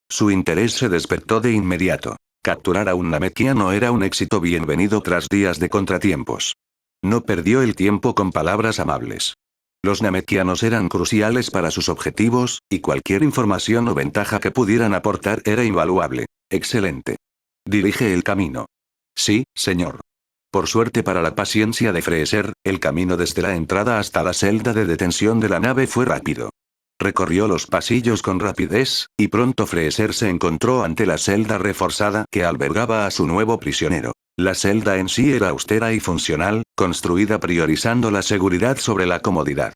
Su interés se despertó de inmediato. Capturar a un namekiano era un éxito bienvenido tras días de contratiempos. No perdió el tiempo con palabras amables. Los namekianos eran cruciales para sus objetivos, y cualquier información o ventaja que pudieran aportar era invaluable. Excelente. Dirige el camino. Sí, señor. Por suerte para la paciencia de Fraser, el camino desde la entrada hasta la celda de detención de la nave fue rápido. Recorrió los pasillos con rapidez, y pronto Fraser se encontró ante la celda reforzada que albergaba a su nuevo prisionero. La celda en sí era austera y funcional, construida priorizando la seguridad sobre la comodidad.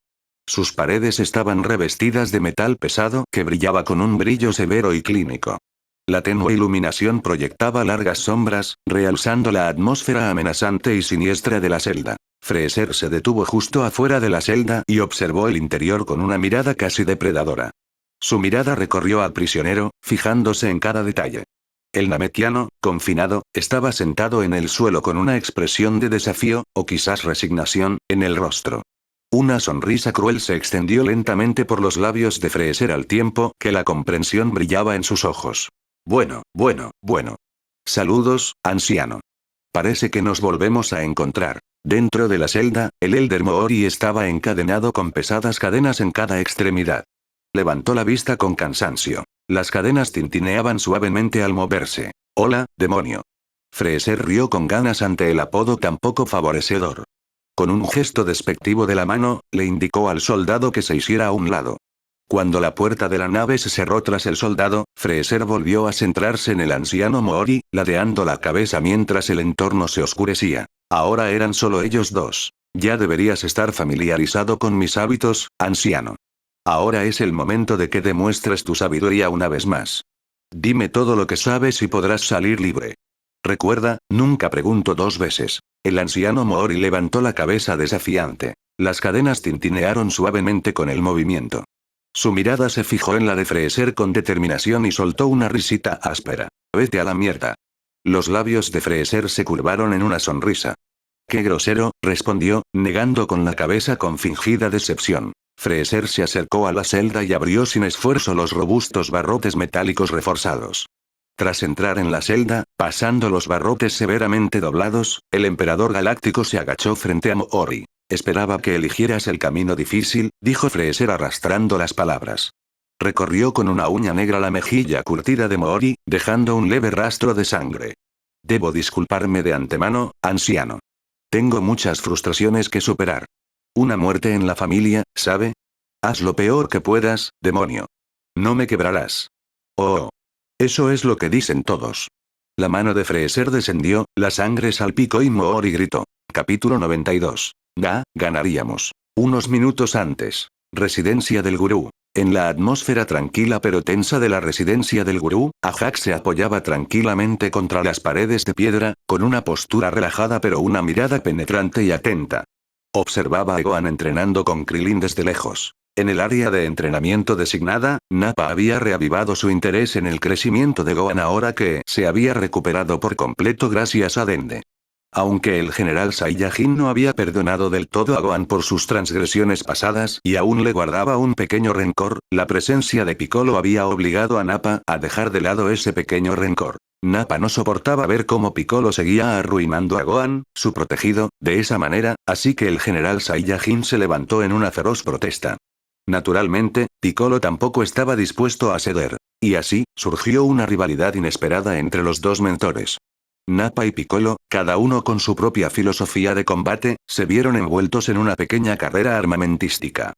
Sus paredes estaban revestidas de metal pesado que brillaba con un brillo severo y clínico. La tenue iluminación proyectaba largas sombras, realzando la atmósfera amenazante y siniestra de la celda. Fraser se detuvo justo afuera de la celda y observó el interior con una mirada casi depredadora. Su mirada recorrió al prisionero, fijándose en cada detalle. El namekiano, confinado, estaba sentado en el suelo con una expresión de desafío, o quizás resignación, en el rostro. Una sonrisa cruel se extendió lentamente por los labios de Fraser al tiempo que la comprensión brillaba en sus ojos. Bueno. Saludos, anciano. Parece que nos volvemos a encontrar. Dentro de la celda, el Elder Moori estaba encadenado con pesadas cadenas en cada extremidad. Levantó la vista con cansancio. Las cadenas tintineaban suavemente al moverse. «Hola, demonio». Freezer rió con ganas ante el apodo tan poco favorecedor. Con un gesto despectivo de la mano, le indicó al soldado que se hiciera a un lado. Cuando la puerta de la nave se cerró tras el soldado, Freezer volvió a centrarse en el anciano Moori, ladeando la cabeza mientras el entorno se oscurecía. Ahora eran solo ellos dos. Ya deberías estar familiarizado con mis hábitos, anciano. Ahora es el momento de que demuestres tu sabiduría una vez más. Dime todo lo que sabes y podrás salir libre. Recuerda, nunca pregunto dos veces. El anciano Moori levantó la cabeza desafiante. Las cadenas tintinearon suavemente con el movimiento. Su mirada se fijó en la de Freezer con determinación y soltó una risita áspera. «Vete a la mierda». Los labios de Freezer se curvaron en una sonrisa. «Qué grosero», respondió, negando con la cabeza con fingida decepción. Freezer se acercó a la celda y abrió sin esfuerzo los robustos barrotes metálicos reforzados. Tras entrar en la celda, pasando los barrotes severamente doblados, el emperador galáctico se agachó frente a Moori. «Esperaba que eligieras el camino difícil», dijo Freezer arrastrando las palabras. Recorrió con una uña negra la mejilla curtida de Moori, dejando un leve rastro de sangre. «Debo disculparme de antemano, anciano. Tengo muchas frustraciones que superar. Una muerte en la familia, ¿sabe? Haz lo peor que puedas, demonio. No me quebrarás». «Oh. Eso es lo que dicen todos». La mano de Freezer descendió, la sangre salpicó y Moori gritó. Capítulo 92. Ganaríamos. Unos minutos antes. Residencia del gurú. En la atmósfera tranquila pero tensa de la residencia del gurú, Ajax se apoyaba tranquilamente contra las paredes de piedra, con una postura relajada pero una mirada penetrante y atenta. Observaba a Gohan entrenando con Krillin desde lejos. En el área de entrenamiento designada, Nappa había reavivado su interés en el crecimiento de Gohan ahora que se había recuperado por completo gracias a Dende. Aunque el general Saiyajin no había perdonado del todo a Gohan por sus transgresiones pasadas y aún le guardaba un pequeño rencor, la presencia de Piccolo había obligado a Nappa a dejar de lado ese pequeño rencor. Nappa no soportaba ver cómo Piccolo seguía arruinando a Gohan, su protegido, de esa manera, así que el general Saiyajin se levantó en una feroz protesta. Naturalmente, Piccolo tampoco estaba dispuesto a ceder. Y así, surgió una rivalidad inesperada entre los dos mentores. Nappa y Piccolo, cada uno con su propia filosofía de combate, se vieron envueltos en una pequeña carrera armamentística.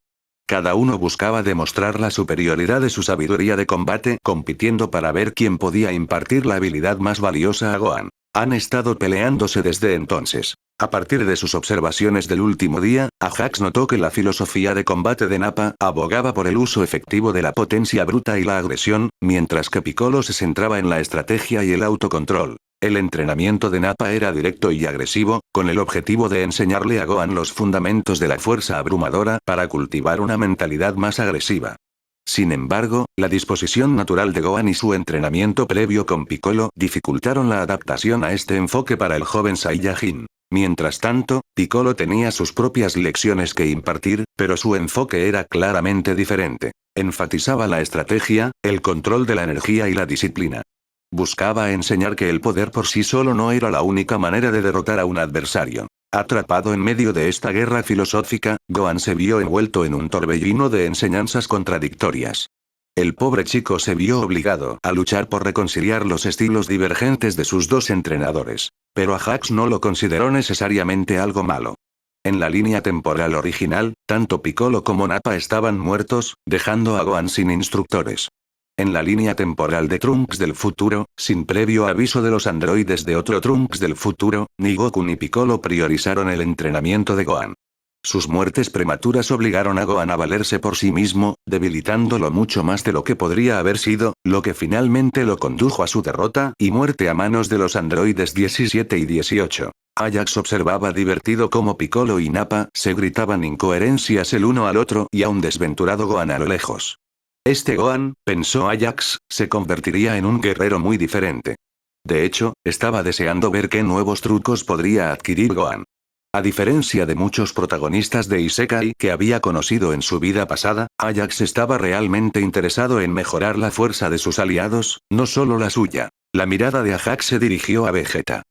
Cada uno buscaba demostrar la superioridad de su sabiduría de combate, compitiendo para ver quién podía impartir la habilidad más valiosa a Gohan. Han estado peleándose desde entonces. A partir de sus observaciones del último día, Ajax notó que la filosofía de combate de Nappa abogaba por el uso efectivo de la potencia bruta y la agresión, mientras que Piccolo se centraba en la estrategia y el autocontrol. El entrenamiento de Nappa era directo y agresivo, con el objetivo de enseñarle a Gohan los fundamentos de la fuerza abrumadora para cultivar una mentalidad más agresiva. Sin embargo, la disposición natural de Gohan y su entrenamiento previo con Piccolo dificultaron la adaptación a este enfoque para el joven Saiyajin. Mientras tanto, Piccolo tenía sus propias lecciones que impartir, pero su enfoque era claramente diferente. Enfatizaba la estrategia, el control de la energía y la disciplina. Buscaba enseñar que el poder por sí solo no era la única manera de derrotar a un adversario. Atrapado en medio de esta guerra filosófica, Gohan se vio envuelto en un torbellino de enseñanzas contradictorias. El pobre chico se vio obligado a luchar por reconciliar los estilos divergentes de sus dos entrenadores. Pero Ajax no lo consideró necesariamente algo malo. En la línea temporal original, tanto Piccolo como Nappa estaban muertos, dejando a Gohan sin instructores. En la línea temporal de Trunks del futuro, sin previo aviso de los androides de otro Trunks del futuro, ni Goku ni Piccolo priorizaron el entrenamiento de Gohan. Sus muertes prematuras obligaron a Gohan a valerse por sí mismo, debilitándolo mucho más de lo que podría haber sido, lo que finalmente lo condujo a su derrota y muerte a manos de los androides 17 y 18. Ajax observaba divertido cómo Piccolo y Nappa se gritaban incoherencias el uno al otro y a un desventurado Gohan a lo lejos. Este Gohan, pensó Ajax, se convertiría en un guerrero muy diferente. De hecho, estaba deseando ver qué nuevos trucos podría adquirir Gohan. A diferencia de muchos protagonistas de Isekai que había conocido en su vida pasada, Ajax estaba realmente interesado en mejorar la fuerza de sus aliados, no solo la suya. La mirada de Ajax se dirigió a Vegeta.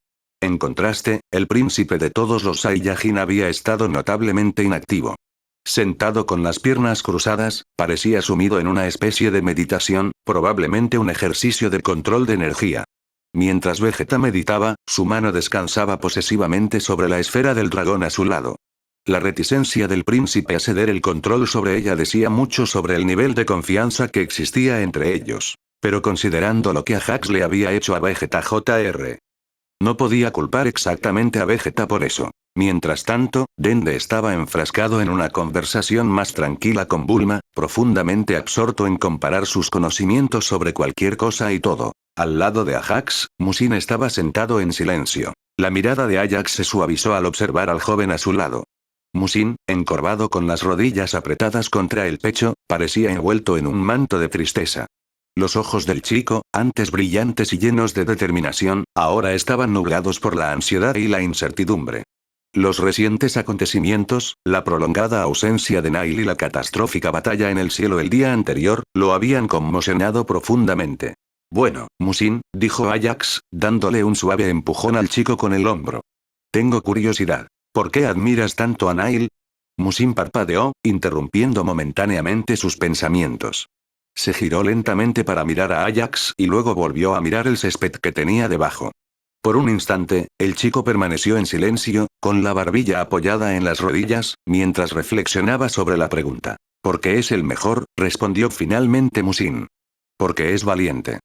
En contraste, el príncipe de todos los Saiyajin había estado notablemente inactivo. Sentado con las piernas cruzadas, parecía sumido en una especie de meditación, probablemente un ejercicio de control de energía. Mientras Vegeta meditaba, su mano descansaba posesivamente sobre la esfera del dragón a su lado. La reticencia del príncipe a ceder el control sobre ella decía mucho sobre el nivel de confianza que existía entre ellos. Pero considerando lo que Ajax le había hecho a Vegeta Jr. No podía culpar exactamente a Vegeta por eso. Mientras tanto, Dende estaba enfrascado en una conversación más tranquila con Bulma, profundamente absorto en comparar sus conocimientos sobre cualquier cosa y todo. Al lado de Ajax, Musin estaba sentado en silencio. La mirada de Ajax se suavizó al observar al joven a su lado. Musin, encorvado con las rodillas apretadas contra el pecho, parecía envuelto en un manto de tristeza. Los ojos del chico, antes brillantes y llenos de determinación, ahora estaban nublados por la ansiedad y la incertidumbre. Los recientes acontecimientos, la prolongada ausencia de Nail y la catastrófica batalla en el cielo el día anterior, lo habían conmocionado profundamente. Bueno, Musin, dijo Ajax, dándole un suave empujón al chico con el hombro. Tengo curiosidad. ¿Por qué admiras tanto a Nail? Musin parpadeó, interrumpiendo momentáneamente sus pensamientos. Se giró lentamente para mirar a Ajax y luego volvió a mirar el césped que tenía debajo. Por un instante, el chico permaneció en silencio, con la barbilla apoyada en las rodillas, mientras reflexionaba sobre la pregunta. Porque es el mejor, respondió finalmente Musin. Porque es valiente.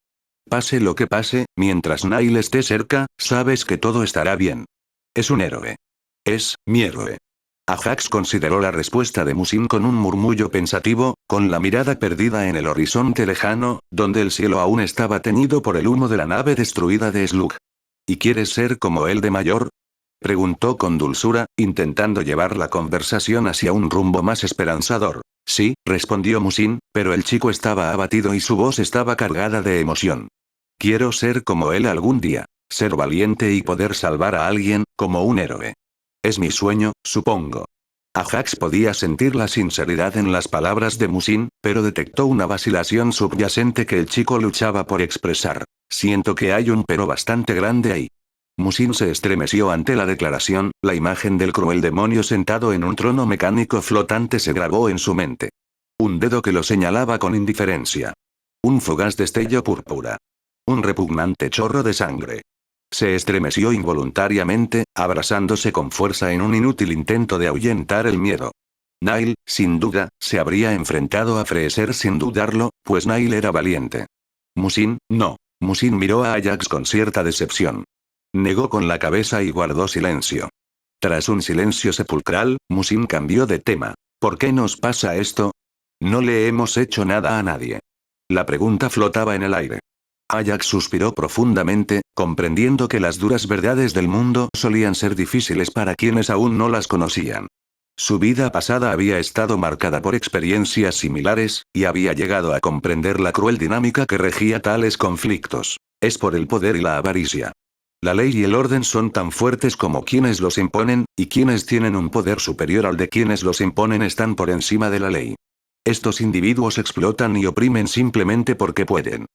Pase lo que pase, mientras Nail esté cerca, sabes que todo estará bien. Es un héroe. Es mi héroe. Ajax consideró la respuesta de Musin con un murmullo pensativo, con la mirada perdida en el horizonte lejano, donde el cielo aún estaba teñido por el humo de la nave destruida de Slug. ¿Y quieres ser como él de mayor? Preguntó con dulzura, intentando llevar la conversación hacia un rumbo más esperanzador. Sí, respondió Musin, pero el chico estaba abatido y su voz estaba cargada de emoción. Quiero ser como él algún día. Ser valiente y poder salvar a alguien, como un héroe. Es mi sueño, supongo. Ajax podía sentir la sinceridad en las palabras de Musin, pero detectó una vacilación subyacente que el chico luchaba por expresar. Siento que hay un pero bastante grande ahí. Musin se estremeció ante la declaración, la imagen del cruel demonio sentado en un trono mecánico flotante se grabó en su mente. Un dedo que lo señalaba con indiferencia. Un fugaz destello púrpura. Un repugnante chorro de sangre. Se estremeció involuntariamente, abrazándose con fuerza en un inútil intento de ahuyentar el miedo. Nail, sin duda, se habría enfrentado a Freezer sin dudarlo, pues Nail era valiente. Musin, no. Musin miró a Ajax con cierta decepción. Negó con la cabeza y guardó silencio. Tras un silencio sepulcral, Musin cambió de tema. ¿Por qué nos pasa esto? No le hemos hecho nada a nadie. La pregunta flotaba en el aire. Ajax suspiró profundamente, comprendiendo que las duras verdades del mundo solían ser difíciles para quienes aún no las conocían. Su vida pasada había estado marcada por experiencias similares, y había llegado a comprender la cruel dinámica que regía tales conflictos. Es por el poder y la avaricia. La ley y el orden son tan fuertes como quienes los imponen, y quienes tienen un poder superior al de quienes los imponen están por encima de la ley. Estos individuos explotan y oprimen simplemente porque pueden.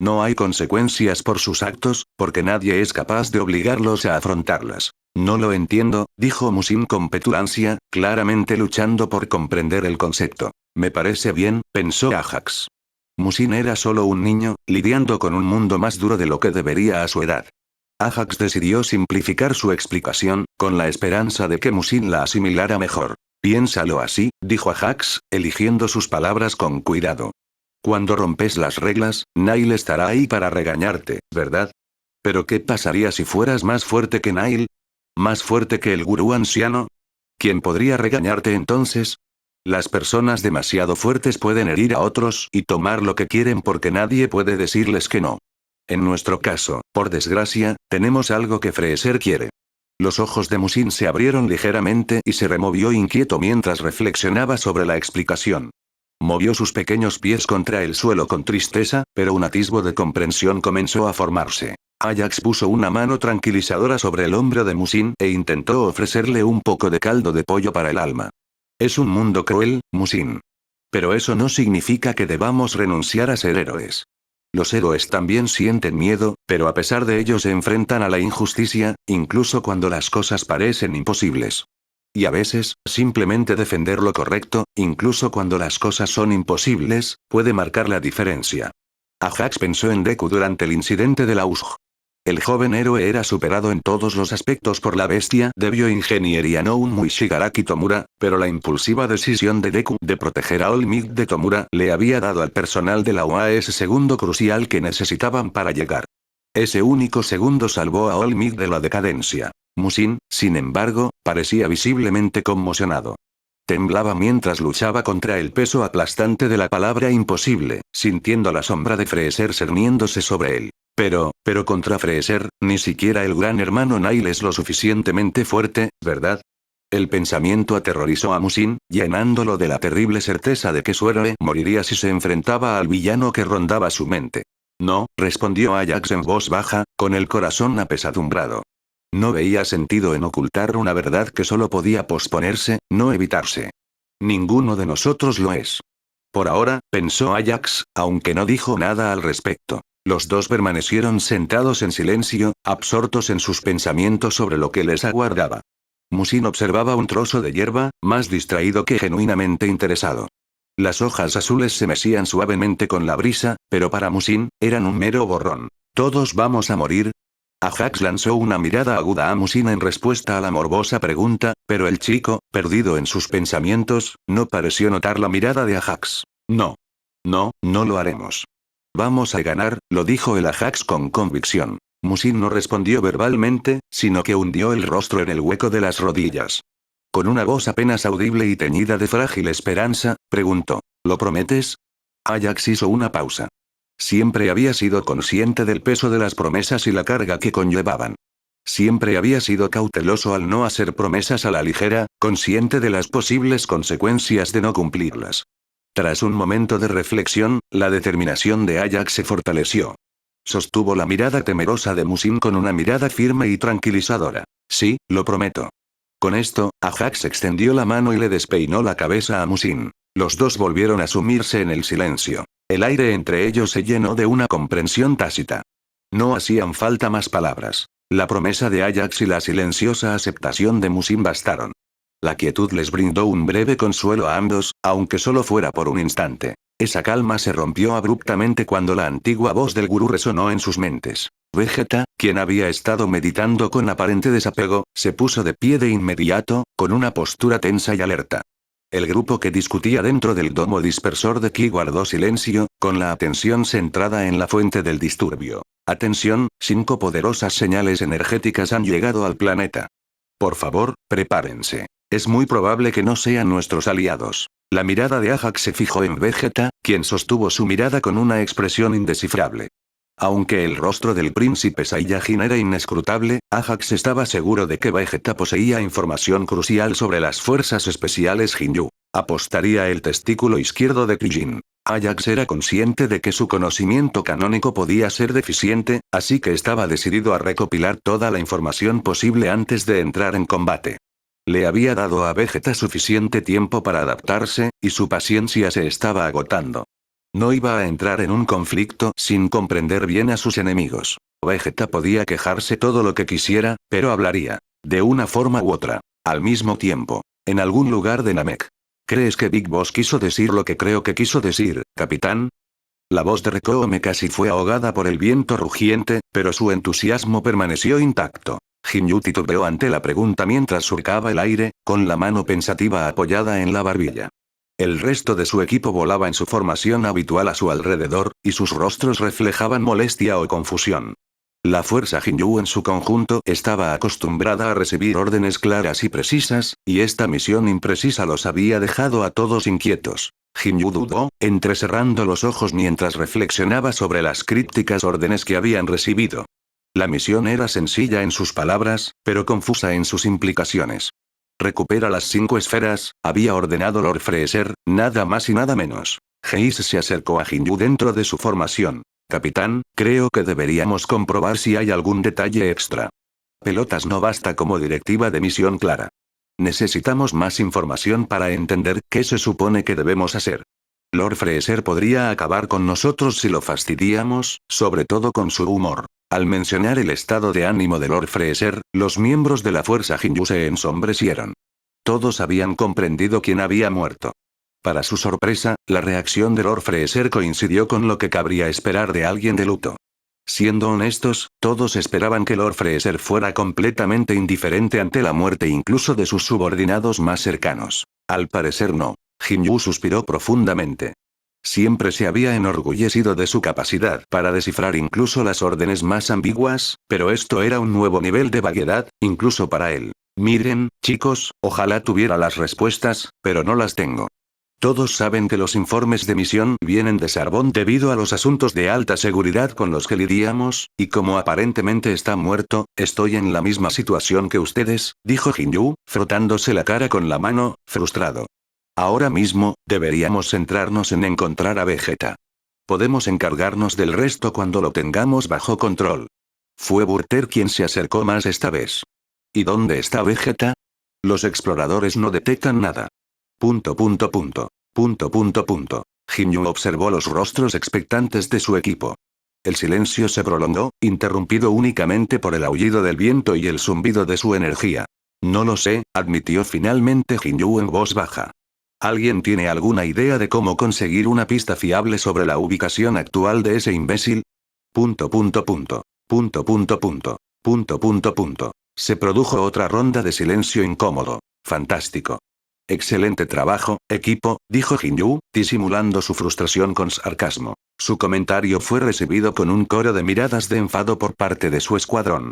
No hay consecuencias por sus actos, porque nadie es capaz de obligarlos a afrontarlas. No lo entiendo, dijo Musin con petulancia, claramente luchando por comprender el concepto. Me parece bien, pensó Ajax. Musin era solo un niño, lidiando con un mundo más duro de lo que debería a su edad. Ajax decidió simplificar su explicación, con la esperanza de que Musin la asimilara mejor. Piénsalo así, dijo Ajax, eligiendo sus palabras con cuidado. Cuando rompes las reglas, Nail estará ahí para regañarte, ¿verdad? ¿Pero qué pasaría si fueras más fuerte que Nail? ¿Más fuerte que el gurú anciano? ¿Quién podría regañarte entonces? Las personas demasiado fuertes pueden herir a otros y tomar lo que quieren porque nadie puede decirles que no. En nuestro caso, por desgracia, tenemos algo que Freezer quiere. Los ojos de Musin se abrieron ligeramente y se removió inquieto mientras reflexionaba sobre la explicación. Movió sus pequeños pies contra el suelo con tristeza, pero un atisbo de comprensión comenzó a formarse. Ajax puso una mano tranquilizadora sobre el hombro de Musin e intentó ofrecerle un poco de caldo de pollo para el alma. Es un mundo cruel, Musin. Pero eso no significa que debamos renunciar a ser héroes. Los héroes también sienten miedo, pero a pesar de ello se enfrentan a la injusticia, incluso cuando las cosas parecen imposibles. Y a veces, simplemente defender lo correcto, incluso cuando las cosas son imposibles, puede marcar la diferencia. Ajax pensó en Deku durante el incidente de la USG. El joven héroe era superado en todos los aspectos por la bestia de bioingeniería Nounmui Shigaraki Tomura, pero la impulsiva decisión de Deku de proteger a All Might de Tomura le había dado al personal de la UA ese segundo crucial que necesitaban para llegar. Ese único segundo salvó a All Might de la decadencia. Musin, sin embargo, parecía visiblemente conmocionado. Temblaba mientras luchaba contra el peso aplastante de la palabra imposible, sintiendo la sombra de Freezer cerniéndose sobre él. Pero contra Freezer, ni siquiera el gran hermano Nail es lo suficientemente fuerte, ¿verdad? El pensamiento aterrorizó a Musin, llenándolo de la terrible certeza de que su héroe moriría si se enfrentaba al villano que rondaba su mente. No, respondió Ajax en voz baja, con el corazón apesadumbrado. No veía sentido en ocultar una verdad que solo podía posponerse, no evitarse. Ninguno de nosotros lo es. Por ahora, pensó Ajax, aunque no dijo nada al respecto. Los dos permanecieron sentados en silencio, absortos en sus pensamientos sobre lo que les aguardaba. Musin observaba un trozo de hierba, más distraído que genuinamente interesado. Las hojas azules se mecían suavemente con la brisa, pero para Musin, eran un mero borrón. ¿Todos vamos a morir? Ajax lanzó una mirada aguda a Musin en respuesta a la morbosa pregunta, pero el chico, perdido en sus pensamientos, no pareció notar la mirada de Ajax. No. No, no lo haremos. Vamos a ganar, lo dijo el Ajax con convicción. Musin no respondió verbalmente, sino que hundió el rostro en el hueco de las rodillas. Con una voz apenas audible y teñida de frágil esperanza, preguntó, ¿lo prometes? Ajax hizo una pausa. Siempre había sido consciente del peso de las promesas y la carga que conllevaban. Siempre había sido cauteloso al no hacer promesas a la ligera, consciente de las posibles consecuencias de no cumplirlas. Tras un momento de reflexión, la determinación de Ajax se fortaleció. Sostuvo la mirada temerosa de Musin con una mirada firme y tranquilizadora. Sí, lo prometo. Con esto, Ajax extendió la mano y le despeinó la cabeza a Musin. Los dos volvieron a sumirse en el silencio. El aire entre ellos se llenó de una comprensión tácita. No hacían falta más palabras. La promesa de Ajax y la silenciosa aceptación de Musin bastaron. La quietud les brindó un breve consuelo a ambos, aunque solo fuera por un instante. Esa calma se rompió abruptamente cuando la antigua voz del gurú resonó en sus mentes. Vegeta, quien había estado meditando con aparente desapego, se puso de pie de inmediato, con una postura tensa y alerta. El grupo que discutía dentro del domo dispersor de Ki guardó silencio, con la atención centrada en la fuente del disturbio. Atención, 5 poderosas señales energéticas han llegado al planeta. Por favor, prepárense. Es muy probable que no sean nuestros aliados. La mirada de Ajax se fijó en Vegeta, quien sostuvo su mirada con una expresión indescifrable. Aunque el rostro del príncipe Saiyajin era inescrutable, Ajax estaba seguro de que Vegeta poseía información crucial sobre las fuerzas especiales Jinyu. Apostaría el testículo izquierdo de Kijin. Ajax era consciente de que su conocimiento canónico podía ser deficiente, así que estaba decidido a recopilar toda la información posible antes de entrar en combate. Le había dado a Vegeta suficiente tiempo para adaptarse, y su paciencia se estaba agotando. No iba a entrar en un conflicto sin comprender bien a sus enemigos. Vegeta podía quejarse todo lo que quisiera, pero hablaría. De una forma u otra. Al mismo tiempo. En algún lugar de Namek. ¿Crees que Big Boss quiso decir lo que creo que quiso decir, capitán? La voz de Rekoome casi fue ahogada por el viento rugiente, pero su entusiasmo permaneció intacto. Jinyu titubeó ante la pregunta mientras surcaba el aire, con la mano pensativa apoyada en la barbilla. El resto de su equipo volaba en su formación habitual a su alrededor, y sus rostros reflejaban molestia o confusión. La fuerza Jinyu en su conjunto estaba acostumbrada a recibir órdenes claras y precisas, y esta misión imprecisa los había dejado a todos inquietos. Jinyu dudó, entrecerrando los ojos mientras reflexionaba sobre las crípticas órdenes que habían recibido. La misión era sencilla en sus palabras, pero confusa en sus implicaciones. Recupera las 5 esferas, había ordenado Lord Freezer, nada más y nada menos. Geis se acercó a Jinyu dentro de su formación. Capitán, creo que deberíamos comprobar si hay algún detalle extra. Pelotas no basta como directiva de misión clara. Necesitamos más información para entender qué se supone que debemos hacer. Lord Freezer podría acabar con nosotros si lo fastidiamos, sobre todo con su humor. Al mencionar el estado de ánimo de Lord Freezer, los miembros de la fuerza Jinyu se ensombrecieron. Todos habían comprendido quién había muerto. Para su sorpresa, la reacción de Lord Freezer coincidió con lo que cabría esperar de alguien de luto. Siendo honestos, todos esperaban que Lord Freezer fuera completamente indiferente ante la muerte incluso de sus subordinados más cercanos. Al parecer no. Jinyu suspiró profundamente. Siempre se había enorgullecido de su capacidad para descifrar incluso las órdenes más ambiguas, pero esto era un nuevo nivel de vaguedad, incluso para él. Miren, chicos, ojalá tuviera las respuestas, pero no las tengo. Todos saben que los informes de misión vienen de Sarbón debido a los asuntos de alta seguridad con los que lidiamos, y como aparentemente está muerto, estoy en la misma situación que ustedes, dijo Jinyu, frotándose la cara con la mano, frustrado. Ahora mismo, deberíamos centrarnos en encontrar a Vegeta. Podemos encargarnos del resto cuando lo tengamos bajo control. Fue Burter quien se acercó más esta vez. ¿Y dónde está Vegeta? Los exploradores no detectan nada. Punto. Jinyu observó los rostros expectantes de su equipo. El silencio se prolongó, interrumpido únicamente por el aullido del viento y el zumbido de su energía. No lo sé, admitió finalmente Jinyu en voz baja. ¿Alguien tiene alguna idea de cómo conseguir una pista fiable sobre la ubicación actual de ese imbécil? Se produjo otra ronda de silencio incómodo. Fantástico. Excelente trabajo, equipo, dijo Jinyu, disimulando su frustración con sarcasmo. Su comentario fue recibido con un coro de miradas de enfado por parte de su escuadrón.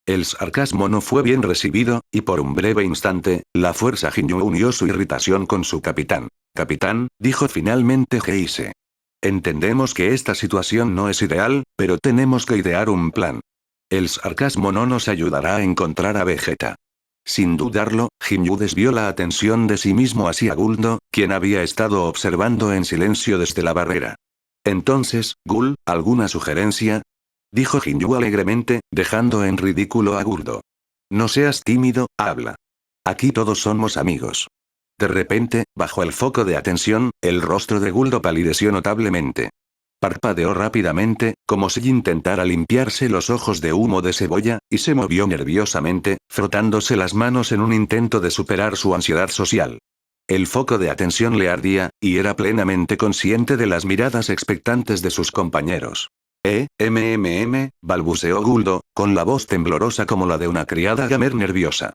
El sarcasmo no fue bien recibido, y por un breve instante, la fuerza Jinyu unió su irritación con su capitán. Capitán, dijo finalmente Heise. Entendemos que esta situación no es ideal, pero tenemos que idear un plan. El sarcasmo no nos ayudará a encontrar a Vegeta. Sin dudarlo, Jinyu desvió la atención de sí mismo hacia Guldo, quien había estado observando en silencio desde la barrera. Entonces, Gul, ¿alguna sugerencia? Dijo Jinyu alegremente, dejando en ridículo a Guldo. No seas tímido, habla. Aquí todos somos amigos. De repente, bajo el foco de atención, el rostro de Guldo palideció notablemente. Parpadeó rápidamente, como si intentara limpiarse los ojos de humo de cebolla, y se movió nerviosamente, frotándose las manos en un intento de superar su ansiedad social. El foco de atención le ardía, y era plenamente consciente de las miradas expectantes de sus compañeros. Balbuceó Guldo, con la voz temblorosa como la de una criada gamer nerviosa.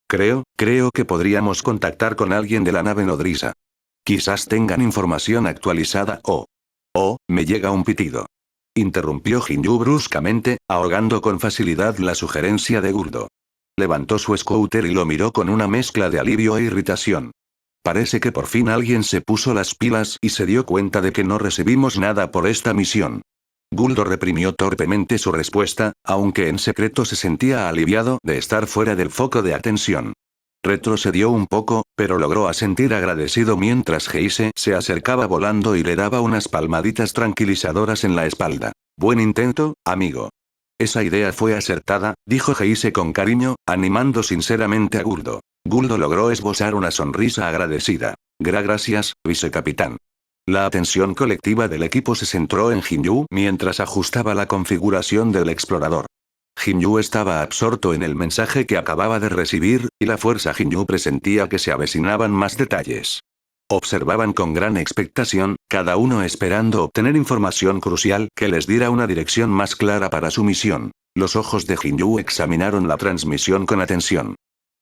Creo que podríamos contactar con alguien de la nave nodriza. Quizás tengan información actualizada o... Oh, me llega un pitido. Interrumpió Jinyu bruscamente, ahogando con facilidad la sugerencia de Guldo. Levantó su scooter y lo miró con una mezcla de alivio e irritación. Parece que por fin alguien se puso las pilas y se dio cuenta de que no recibimos nada por esta misión. Guldo reprimió torpemente su respuesta, aunque en secreto se sentía aliviado de estar fuera del foco de atención. Retrocedió un poco, pero logró asentir agradecido mientras Heise se acercaba volando y le daba unas palmaditas tranquilizadoras en la espalda. Buen intento, amigo. Esa idea fue acertada, dijo Heise con cariño, animando sinceramente a Guldo. Guldo logró esbozar una sonrisa agradecida. Gracias, vicecapitán. La atención colectiva del equipo se centró en Jinyu mientras ajustaba la configuración del explorador. Jinyu estaba absorto en el mensaje que acababa de recibir, y la fuerza Jinyu presentía que se avecinaban más detalles. Observaban con gran expectación, cada uno esperando obtener información crucial que les diera una dirección más clara para su misión. Los ojos de Jinyu examinaron la transmisión con atención.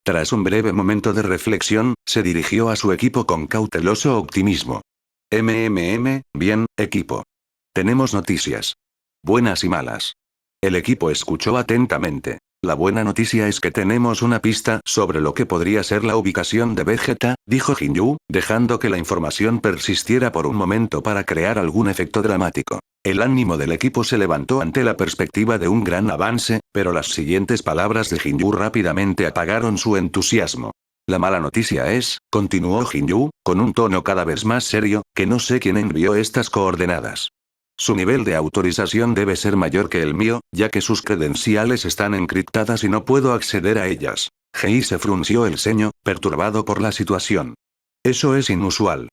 Tras un breve momento de reflexión, se dirigió a su equipo con cauteloso optimismo. Bien, equipo. Tenemos noticias. Buenas y malas. El equipo escuchó atentamente. La buena noticia es que tenemos una pista sobre lo que podría ser la ubicación de Vegeta, dijo Jinyu, dejando que la información persistiera por un momento para crear algún efecto dramático. El ánimo del equipo se levantó ante la perspectiva de un gran avance, pero las siguientes palabras de Jinyu rápidamente apagaron su entusiasmo. La mala noticia es, continuó Jinyu, con un tono cada vez más serio, que no sé quién envió estas coordenadas. Su nivel de autorización debe ser mayor que el mío, ya que sus credenciales están encriptadas y no puedo acceder a ellas. Heise frunció el ceño, perturbado por la situación. Eso es inusual.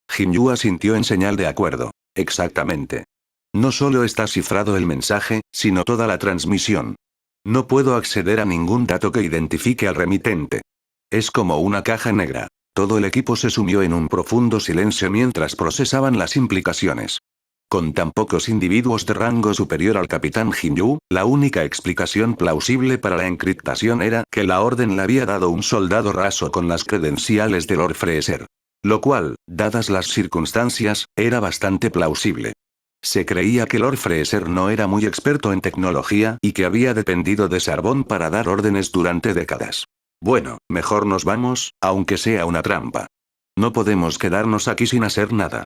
Jinyu asintió en señal de acuerdo. Exactamente. No solo está cifrado el mensaje, sino toda la transmisión. No puedo acceder a ningún dato que identifique al remitente. Es como una caja negra. Todo el equipo se sumió en un profundo silencio mientras procesaban las implicaciones. Con tan pocos individuos de rango superior al capitán Jinyu, la única explicación plausible para la encriptación era que la orden la había dado un soldado raso con las credenciales de Lord Freezer. Lo cual, dadas las circunstancias, era bastante plausible. Se creía que Lord Freezer no era muy experto en tecnología y que había dependido de Sarbón para dar órdenes durante décadas. Bueno, mejor nos vamos, aunque sea una trampa. No podemos quedarnos aquí sin hacer nada.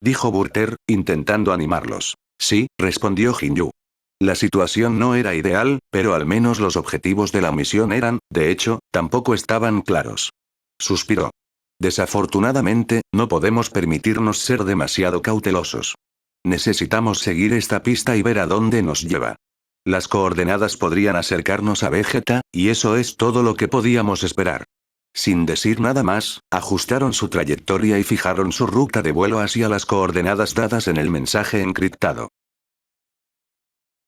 Dijo Burter, intentando animarlos. Sí, respondió Jinyu. La situación no era ideal, pero al menos los objetivos de la misión eran, de hecho, tampoco estaban claros. Suspiró. Desafortunadamente, no podemos permitirnos ser demasiado cautelosos. Necesitamos seguir esta pista y ver a dónde nos lleva. Las coordenadas podrían acercarnos a Vegeta, y eso es todo lo que podíamos esperar. Sin decir nada más, ajustaron su trayectoria y fijaron su ruta de vuelo hacia las coordenadas dadas en el mensaje encriptado.